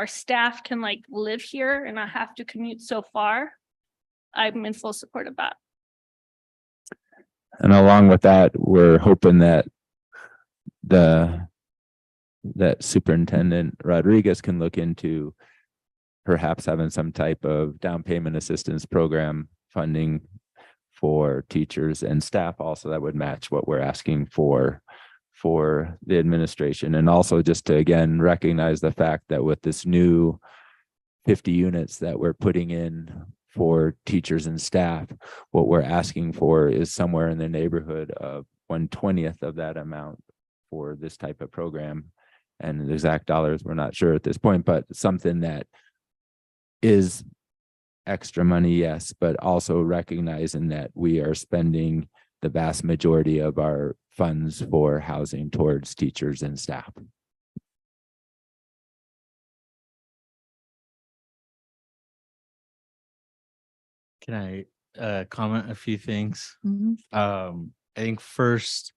staff can like live here and not have to commute so far, I'm in full support of that. And along with that, we're hoping that Superintendent Rodriguez can look into perhaps having some type of down payment assistance program funding for teachers and staff also that would match what we're asking for the administration. And also just to again recognize the fact that with this new 50 units that we're putting in for teachers and staff, what we're asking for is somewhere in the neighborhood of 1/20th of that amount for this type of program. And the exact dollars we're not sure at this point, but something that is extra money, yes, but also recognizing that we are spending the vast majority of our funds for housing towards teachers and staff. Can I comment a few things? Mhm. I think first,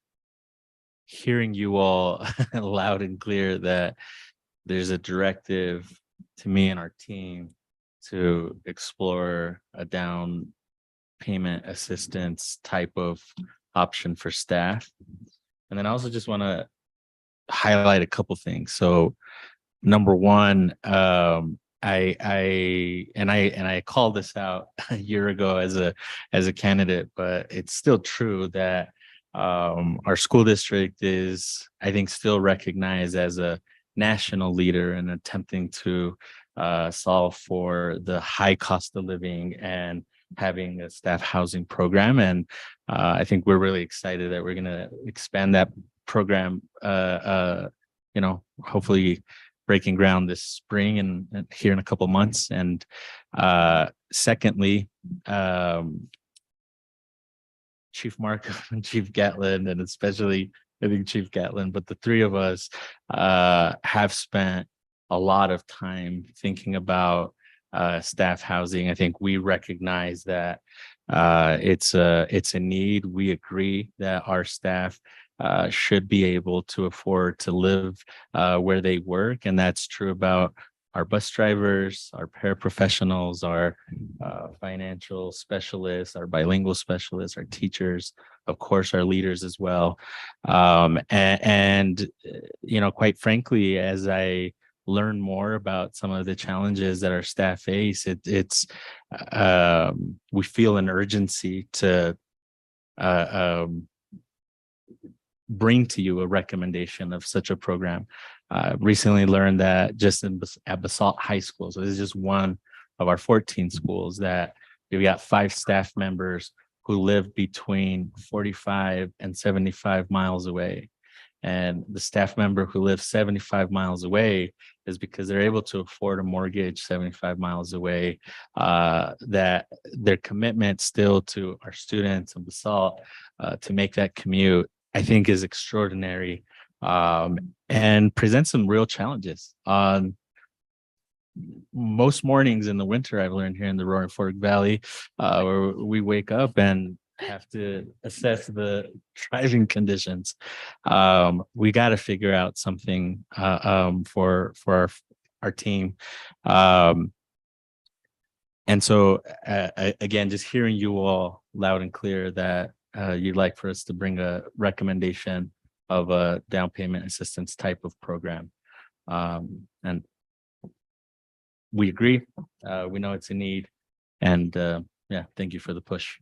hearing you all loud and clear that there's a directive to me and our team to explore a down payment assistance type of option for staff. And then I also just want to highlight a couple things. So number one, I called this out a year ago as a candidate, but it's still true that our school district is, I think, still recognized as a national leader in attempting to solve for the high cost of living and having a staff housing program. And I think we're really excited that we're going to expand that program, hopefully breaking ground this spring and here in a couple months. And secondly, Chief Markham and Chief Gatlin, and especially I think Chief Gatlin, but the three of us have spent a lot of time thinking about staff housing. I think we recognize that it's a need. We agree that our staff should be able to afford to live where they work, and that's true about our bus drivers, our paraprofessionals, our financial specialists, our bilingual specialists, our teachers, of course, our leaders as well. And quite frankly, as I learn more about some of the challenges that our staff face, we feel an urgency to bring to you a recommendation of such a program. Recently learned that just at Basalt High School, so this is just one of our 14 schools, that we've got 5 staff members who live between 45 and 75 miles away. And the staff member who lives 75 miles away is because they're able to afford a mortgage 75 miles away. That their commitment still to our students of Basalt to make that commute, I think, is extraordinary, and presents some real challenges. Most mornings in the winter, I've learned here in the Roaring Fork Valley, where we wake up and have to assess the driving conditions. We got to figure out something for our team. And so again, just hearing you all loud and clear that you'd like for us to bring a recommendation of a down payment assistance type of program. And we agree. We know it's a need. And yeah, thank you for the push.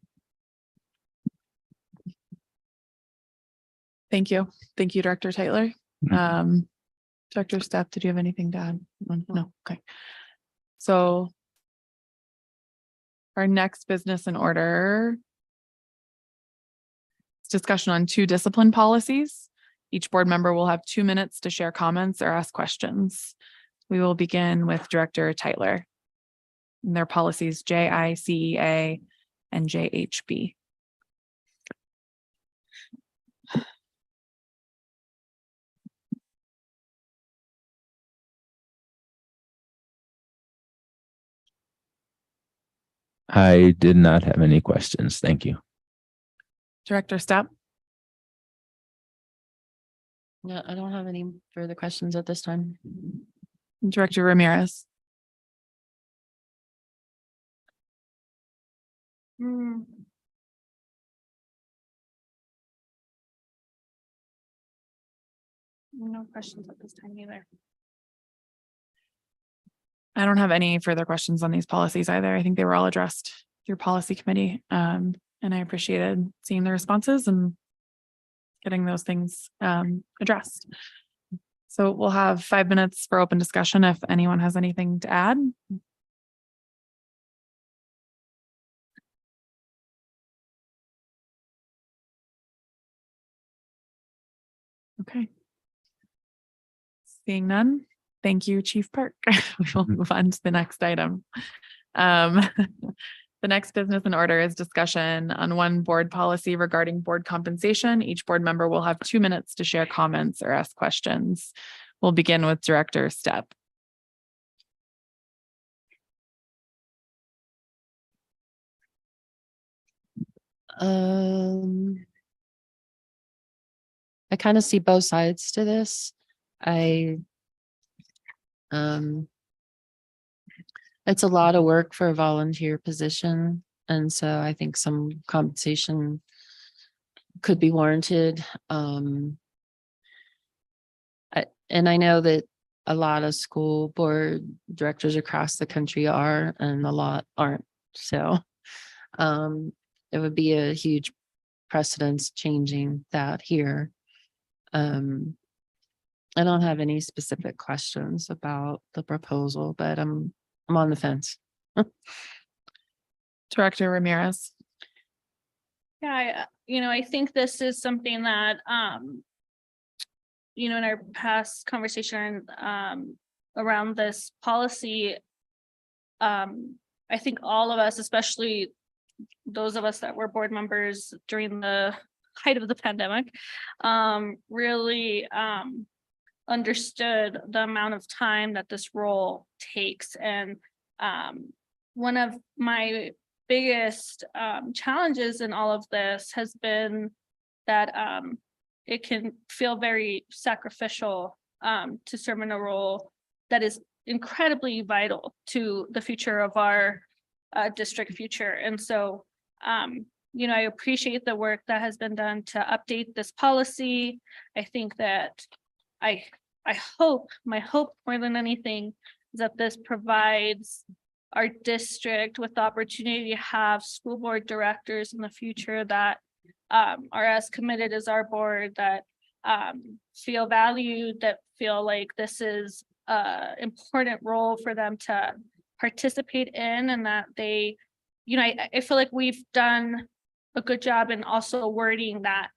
Thank you. Thank you, Director Tyler. Director Stepp, did you have anything to add? No, okay. So our next business in order is discussion on 2 discipline policies. Each board member will have 2 minutes to share comments or ask questions. We will begin with Director Tyler. And their policies JICEA and JHB. I did not have any questions. Thank you. Director Stepp, No, I don't have any further questions at this time. Director Ramirez, Hmm. No questions at this time either. I don't have any further questions on these policies either. I think they were all addressed through policy committee. And I appreciated seeing the responses and getting those things addressed. So we'll have 5 minutes for open discussion if anyone has anything to add. Okay. Seeing none, thank you, Chief Park. We will move on to the next item. The next business in order is discussion on 1 board policy regarding board compensation. Each board member will have 2 minutes to share comments or ask questions. We'll begin with Director Stepp. I kind of see both sides to this. It's a lot of work for a volunteer position. And so I think some compensation could be warranted. And I know that a lot of school board directors across the country are, and a lot aren't. So it would be a huge precedence changing that here. I don't have any specific questions about the proposal, but I'm on the fence. Director Ramirez. Yeah, I think this is something that, in our past conversation around this policy, I think all of us, especially those of us that were board members during the height of the pandemic, really understood the amount of time that this role takes. And one of my biggest challenges in all of this has been that it can feel very sacrificial to serve in a role that is incredibly vital to the future of our district future. And so, I appreciate the work that has been done to update this policy. I think that my hope more than anything is that this provides our district with the opportunity to have school board directors in the future that are as committed as our board, that feel valued, that feel like this is an important role for them to participate in, and that they, I feel like we've done a good job in also wording that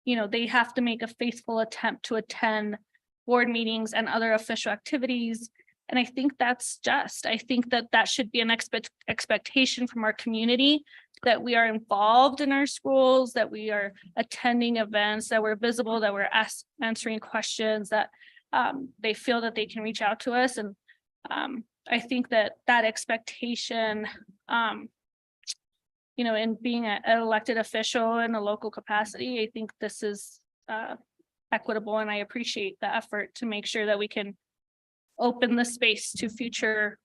they have to make a faithful attempt to attend board meetings and other official activities. And I think that's just, I think that should be an expectation from our community, that we are involved in our schools, that we are attending events, that we're visible, that we're answering questions, that they feel that they can reach out to us. And I think that expectation, in being an elected official in a local capacity, I think this is equitable, and I appreciate the effort to make sure that we can open the space to future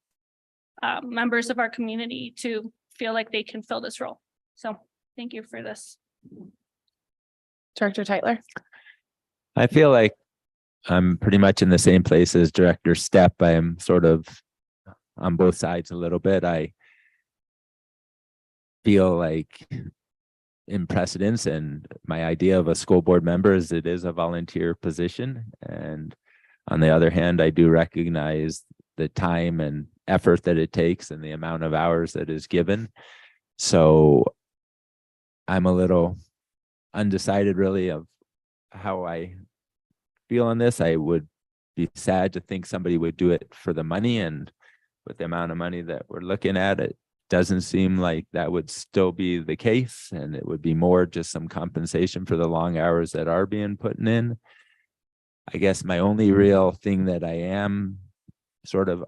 members of our community to feel like they can fill this role. So thank you for this. Director Tyler. I feel like I'm pretty much in the same place as Director Stepp. I am sort of on both sides a little bit. I feel like in precedence and my idea of a school board member is it is a volunteer position. And on the other hand, I do recognize the time and effort that it takes and the amount of hours that is given. So I'm a little undecided really of how I feel on this. I would be sad to think somebody would do it for the money, and with the amount of money that we're looking at, it doesn't seem like that would still be the case, and it would be more just some compensation for the long hours that are being put in. I guess my only real thing that I am sort of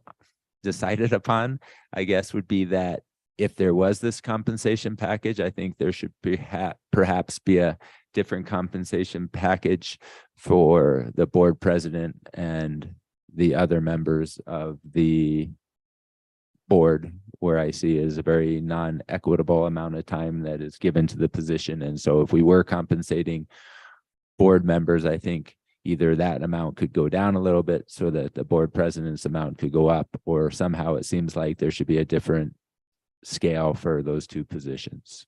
decided upon, I guess, would be that if there was this compensation package, I think there should be perhaps be a different compensation package for the board president and the other members of the board, where I see is a very non-equitable amount of time that is given to the position. And so if we were compensating board members, I think either that amount could go down a little bit so that the board president's amount could go up, or somehow it seems like there should be a different scale for those two positions.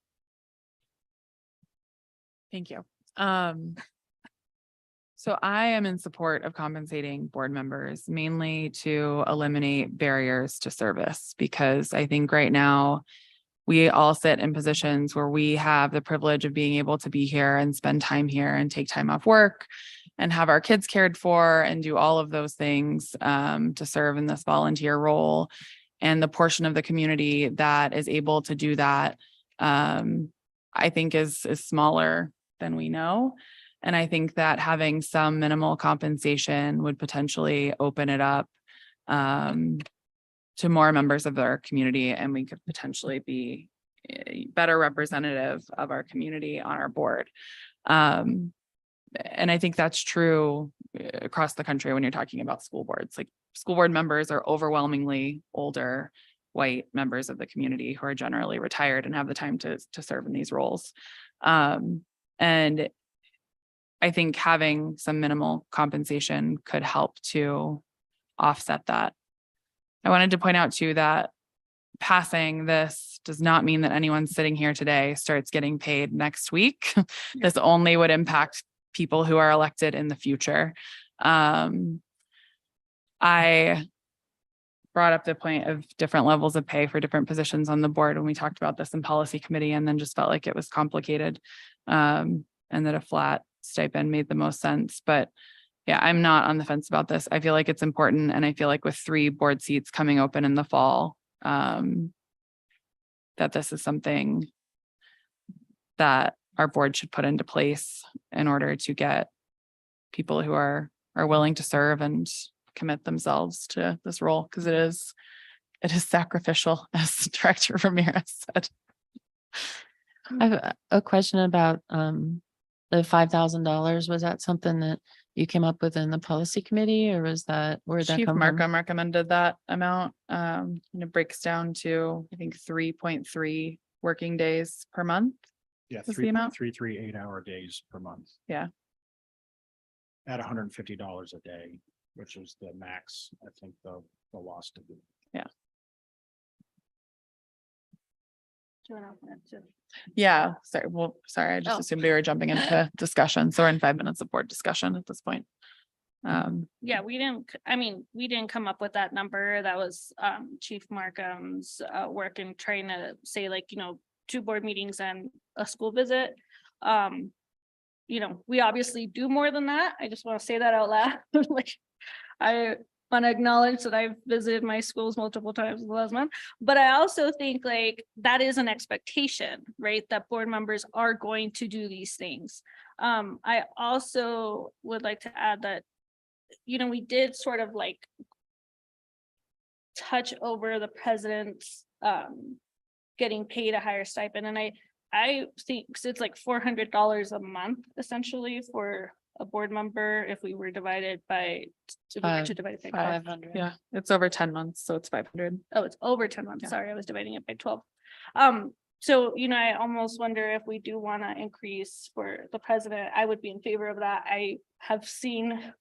Thank you. So I am in support of compensating board members, mainly to eliminate barriers to service, because I think right now we all sit in positions where we have the privilege of being able to be here and spend time here and take time off work and have our kids cared for and do all of those things to serve in this volunteer role. And the portion of the community that is able to do that, I think is smaller than we know. And I think that having some minimal compensation would potentially open it up to more members of our community, and we could potentially be a better representative of our community on our board. And I think that's true across the country when you're talking about school boards. Like, school board members are overwhelmingly older white members of the community who are generally retired and have the time to serve in these roles. And I think having some minimal compensation could help to offset that. I wanted to point out too that passing this does not mean that anyone sitting here today starts getting paid next week. This only would impact people who are elected in the future. I brought up the point of different levels of pay for different positions on the board when we talked about this in policy committee, and then just felt like it was complicated, and that a flat stipend made the most sense. But yeah, I'm not on the fence about this. I feel like it's important. And I feel like with 3 board seats coming open in the fall, that this is something that our board should put into place in order to get people who are willing to serve and commit themselves to this role, because it is sacrificial, as Director Ramirez said. I have a question about the $5,000. Was that something that you came up with in the policy committee, or was that where that Chief come from? Markham recommended that amount, and it breaks down to, I think, 3.3 working days per month. Yeah, What's the amount? 3 8-hour days per month. Yeah. At $150 a day, which is the max, I think the loss to be. Yeah. Do you wanna open it to- Yeah, sorry. Well, sorry, I just Oh. assumed we were jumping into discussion. So we're in 5 minutes of board discussion at this point. Yeah, we didn't come up with that number. That was Chief Markham's work in trying to say, like, 2 board meetings and a school visit. we obviously do more than that. I just want to say that out loud. Like, I want to acknowledge that I've visited my schools multiple times in the last month, but I also think like that is an expectation, right? That board members are going to do these things. I also would like to add that, we did sort of like touch over the president's getting paid a higher stipend. And I think it's like $400 a month essentially for a board member if we were divided by, if we were to divide it by 12. 500. Yeah, it's over 10 months, so it's 500. Oh, it's over 10 months. Yeah. Sorry, I was dividing it by 12. So, I almost wonder if we do want to increase for the president, I would be in favor of that. I have seen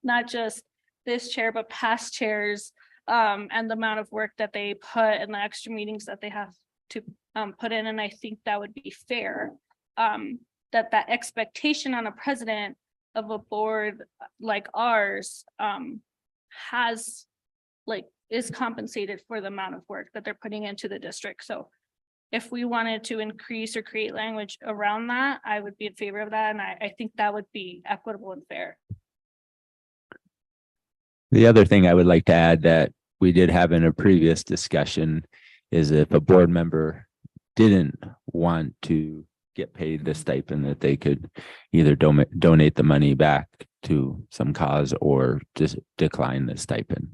not just this chair, but past chairs, and the amount of work that they put and the extra meetings that they have to put in. And I think that would be fair. That expectation on a president of a board like ours is compensated for the amount of work that they're putting into the district. So if we wanted to increase or create language around that, I would be in favor of that. And I think that would be equitable and fair. The other thing I would like to add that we did have in a previous discussion is if a board member didn't want to get paid the stipend, that they could either donate the money back to some cause or just decline the stipend.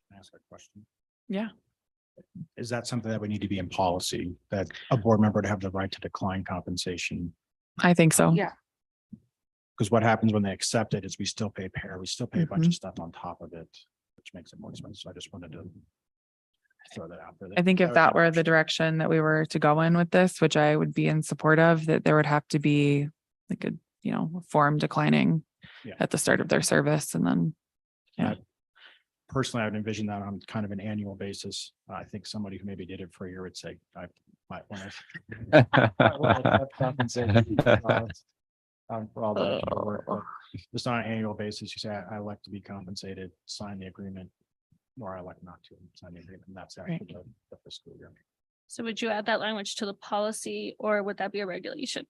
Can I ask a question? Yeah. Is that something that would need to be in policy, that a board member to have the right to decline compensation? I think so. Yeah. Because what happens when they accept it is we still pay we still pay a bunch of Mhm. stuff on top of it, which makes it more expensive. So I just wanted to throw that out there. I think if that were the direction that we were to go in with this, which I would be in support of, that there would have to be like a, form declining Yeah. at the start of their service and then. Yeah. Personally, I would envision that on kind of an annual basis. I think somebody who maybe did it for a year would say, I might want to. For all the extra work, but just on an annual basis, you say, I like to be compensated, sign the agreement, or I like not to sign the agreement, and that's after the fiscal year. So would you add that language to the policy or would that be a regulation?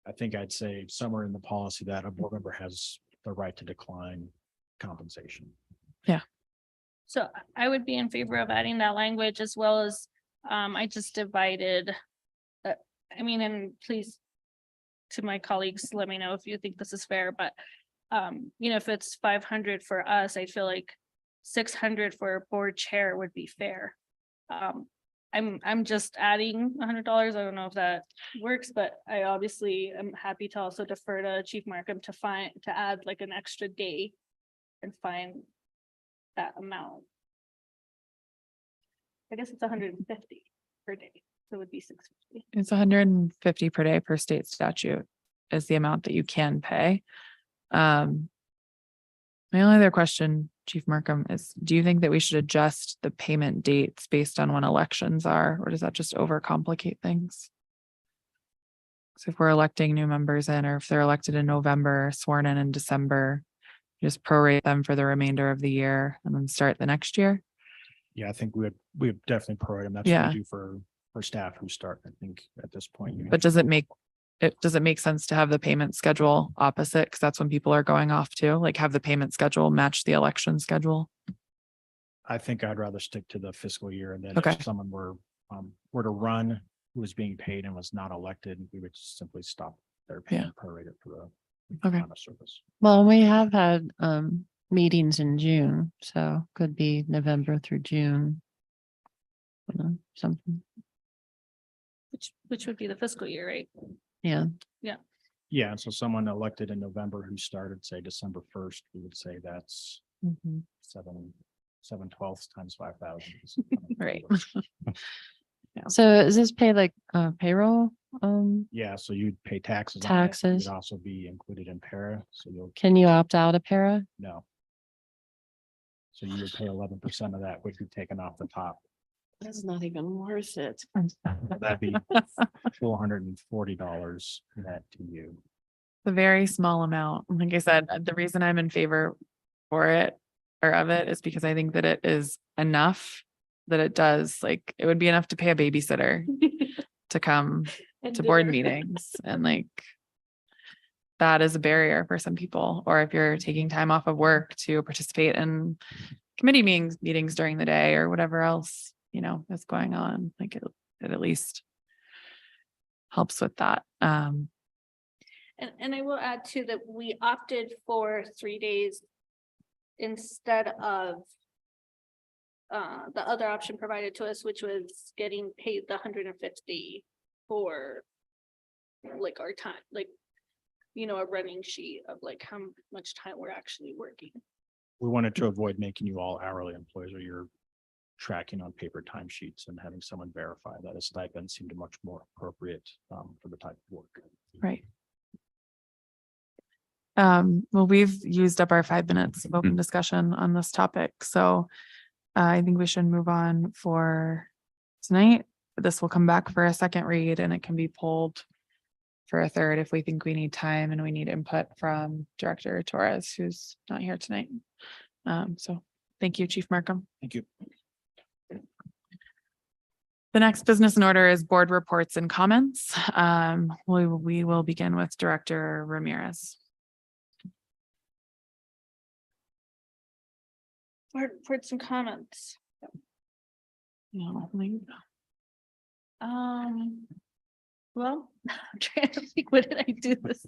I think I'd say somewhere in the policy that a board member has the right to decline compensation. So I would be in favor of adding that language as well as, I just divided. And please, to my colleagues, let me know if you think this is fair, but if it's 500 for us, I feel like 600 for a board chair would be fair. I'm just adding $100. I don't know if that works, but I obviously am happy to also defer to Chief Markham to add like an extra day and find that amount. I guess it's 150 per day, so it would be 650. It's 150 per day per state statute is the amount that you can pay. My only other question, Chief Markham, is do you think that we should adjust the payment dates based on when elections are, or does that just overcomplicate things? So if we're electing new members in, or if they're elected in November, sworn in December, just prorate them for the remainder of the year and then start the next year? Yeah, I think we would definitely prorate them. That's what Yeah. we do for staff who start, I think, at this point. But does it make sense to have the payment schedule opposite? Because that's when people are going off too, like have the payment schedule match the election schedule? I think I'd rather stick to the fiscal year, and then Okay. if someone were to run who was being paid and was not elected, we would just simply stop their payment prorated for the Okay. amount of service. Well, we have had meetings in June, so could be November through June. Something, Which would be the fiscal year, right? yeah. Yeah, and so someone elected in November who started, say, December 1st, we would say that's Mhm. 7/12 times 5,000. Right. So is this pay like payroll? Yeah, so you'd pay taxes. on it. Taxes. You'd also be included in para, so you'll Can you opt out of para? know. So you would pay 11% of that, which would be taken off the top. That's not even worth it. That'd be $440 net to you. A very small amount. Like I said, the reason I'm in favor for it or of it is because I think that it is enough that it does, like, it would be enough to pay a babysitter. to come And to board dinner. meetings and like that is a barrier for some people, or if you're taking time off of work to participate in committee meetings during the day or whatever else, is going on, like it at least helps with that. And I will add too, that we opted for 3 days instead of the other option provided to us, which was getting paid the 150 for like our time, like, a running sheet of like how much time we're actually working. We wanted to avoid making you all hourly employees or you're tracking on paper timesheets and having someone verify that a stipend seemed much more appropriate for the type of work. Right. Well, we've used up our 5 minutes of open discussion on this topic, so I think we should move on for tonight. This will come back for a second read and it can be pulled for a third if we think we need time and we need input from Director Torres, who's not here tonight. So thank you, Chief Markham. Thank you. The next business in order is board reports and comments. We will begin with Director Ramirez. For some comments. No, Well, I'm trying to think, what did I do this?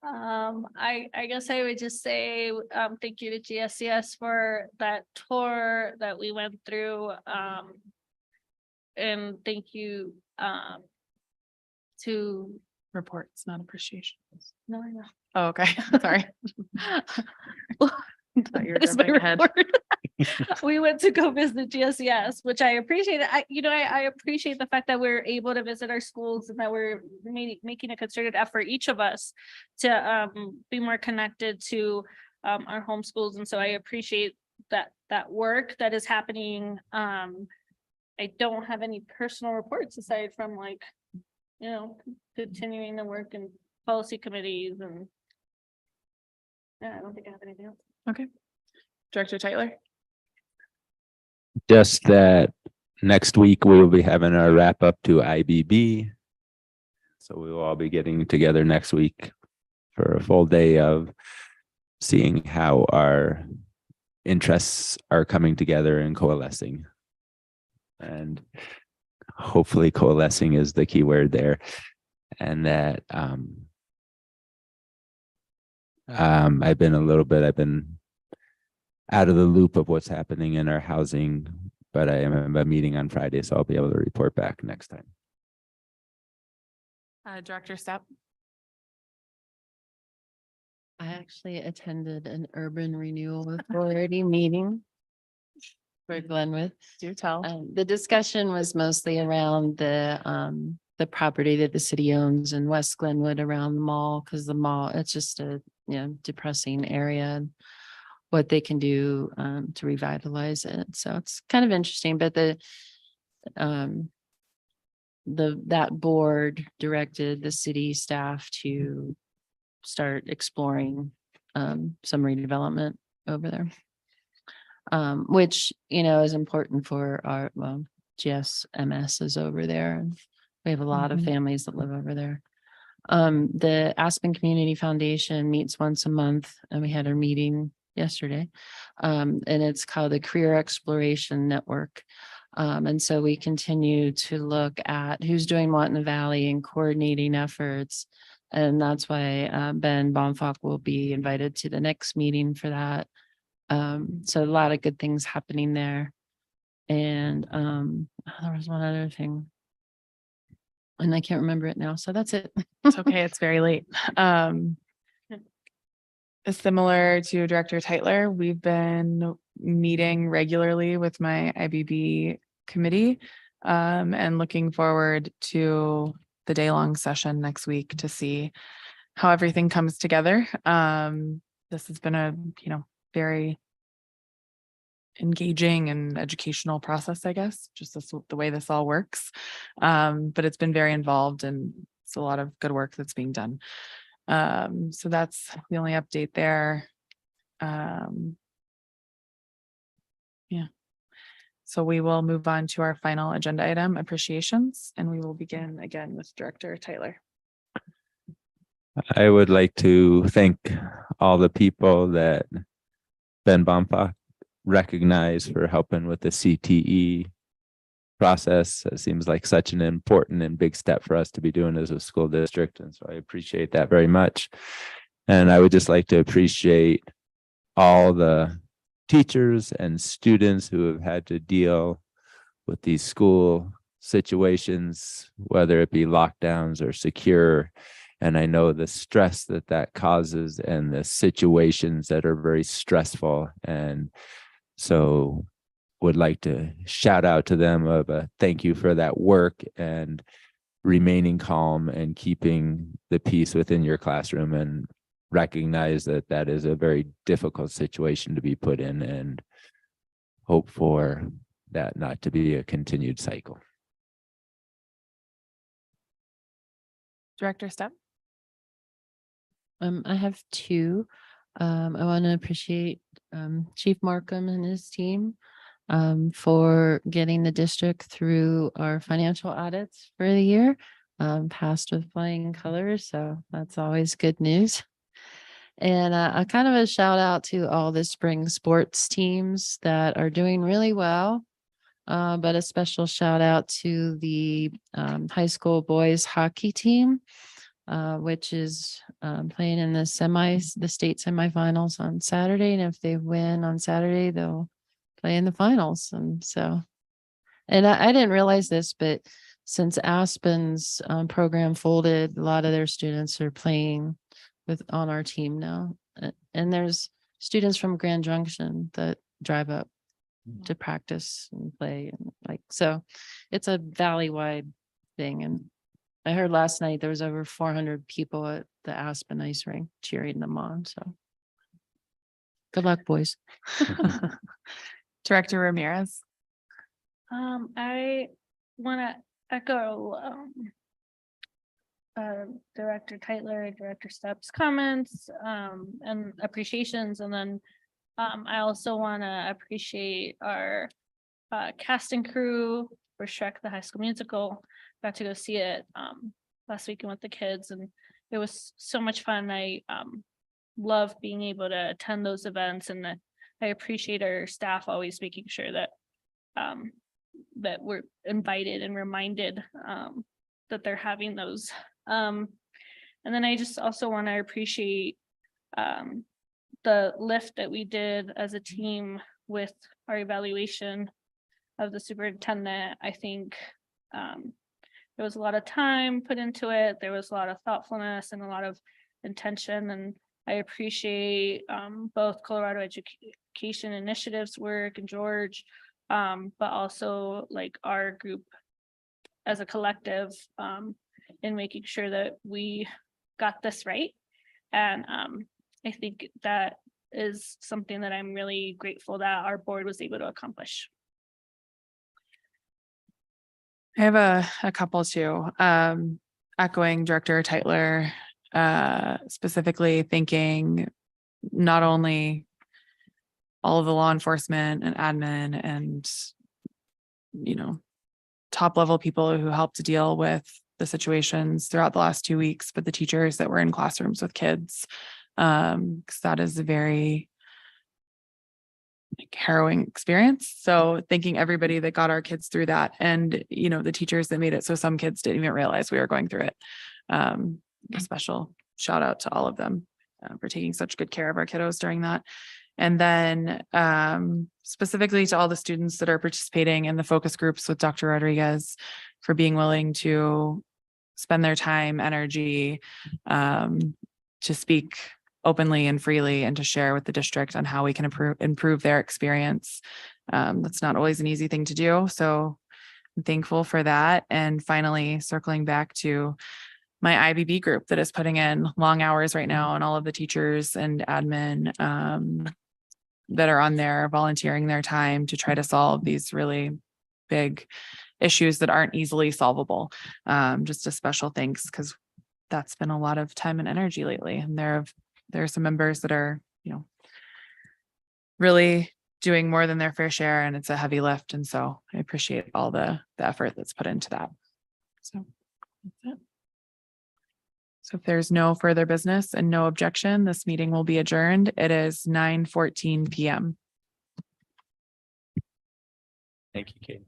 I guess I would just say, thank you to GSCS for that tour that we went through. And thank you, to, reports, not appreciation. no, I know. Oh, okay, sorry. Thought you were That is my jumping ahead. report. We went to go visit GSES, which I appreciate. I appreciate the fact that we're able to visit our schools and that we're making a concerted effort, each of us, to be more connected to our home schools. And so I appreciate that work that is happening. I don't have any personal reports aside from continuing the work in policy committees and yeah, I don't think I have anything else. Okay. Director Tyler. Just that next week we will be having our wrap up to IBB. So we will all be getting together next week for a full day of seeing how our interests are coming together and coalescing. And hopefully coalescing is the key word there. And that I've been out of the loop of what's happening in our housing, but I am a meeting on Friday, so I'll be able to report back next time. Director Stepp. I actually attended an urban renewal authority meeting for Glenwood. Do tell. The discussion was mostly around the property that the city owns in West Glenwood around the mall, because the mall, it's just a, depressing area, and what they can do to revitalize it. So it's kind of interesting, but that board directed the city staff to start exploring some redevelopment over there. Which, is important for our, GSMS is over there. And we have a lot of families that live over there. The Aspen Community Foundation meets once a month, and we had a meeting yesterday. And it's called the Career Exploration Network. And so we continue to look at who's doing what in the Valley and coordinating efforts. And that's why Ben Bonfock will be invited to the next meeting for that. So a lot of good things happening there. And there was one other thing, and I can't remember it now. So that's it. It's okay. It's very late. Similar to Director Tytler, we've been meeting regularly with my IBB committee and looking forward to the day-long session next week to see how everything comes together. This has been a, very engaging and educational process, I guess, just the way this all works. But it's been very involved and it's a lot of good work that's being done. So that's the only update there. Yeah. So we will move on to our final agenda item, appreciations, and we will begin again with Director Tyler. I would like to thank all the people that Ben Bompa recognized for helping with the CTE process. It seems like such an important and big step for us to be doing as a school district. And so I appreciate that very much. And I would just like to appreciate all the teachers and students who have had to deal with these school situations, whether it be lockdowns or secure. And I know the stress that that causes and the situations that are very stressful. And so would like to shout out to them of a thank you for that work and remaining calm and keeping the peace within your classroom, and recognize that that is a very difficult situation to be put in, and hope for that not to be a continued cycle. Director Stepp. I have two. I want to appreciate Chief Markham and his team for getting the district through our financial audits for the year, passed with flying colors. So that's always good news. And a kind of a shout out to all the spring sports teams that are doing really well. But a special shout out to the high school boys hockey team, which is playing in the state semifinals on Saturday. And if they win on Saturday, they'll play in the finals. And so, and I didn't realize this, but since Aspen's program folded, a lot of their students are playing on our team now. And there's students from Grand Junction that drive up to practice and play, and so it's a valley-wide thing. And I heard last night there was over 400 people at the Aspen ice rink cheering them on. So good luck, boys. Director Ramirez. I want to echo Director Tyler, Director Stepp's comments and appreciations. And then I also want to appreciate our cast and crew for Shrek the High School Musical. Got to go see it last weekend with the kids, and it was so much fun. I love being able to attend those events, and I appreciate our staff always making sure that that we're invited and reminded that they're having those. And then I just also want to appreciate the lift that we did as a team with our evaluation of the superintendent. I think there was a lot of time put into it. There was a lot of thoughtfulness and a lot of intention. And I appreciate both Colorado Education Initiative's work and George, but also like our group as a collective in making sure that we got this right. And I think that is something that I'm really grateful that our board was able to accomplish. I have a couple too. Echoing Director Tyler, specifically thanking not only all of the law enforcement and admin and, top level people who helped to deal with the situations throughout the last 2 weeks, but the teachers that were in classrooms with kids. Because that is a very harrowing experience. So thanking everybody that got our kids through that, and the teachers that made it so some kids didn't even realize we were going through it. A special shout out to all of them for taking such good care of our kiddos during that. And then specifically to all the students that are participating in the focus groups with Dr. Rodriguez for being willing to spend their time, energy to speak openly and freely and to share with the district on how we can improve their experience. That's not always an easy thing to do. So I'm thankful for that. And finally, circling back to my IBB group that is putting in long hours right now, and all of the teachers and admin that are on there volunteering their time to try to solve these really big issues that aren't easily solvable. Just a special thanks, because that's been a lot of time and energy lately. And there are some members that are, really doing more than their fair share, and it's a heavy lift. And so I appreciate all the effort that's put into that. So that's it. So if there's no further business and no objection, this meeting will be adjourned. It is 9:14 PM. Thank you, Kate.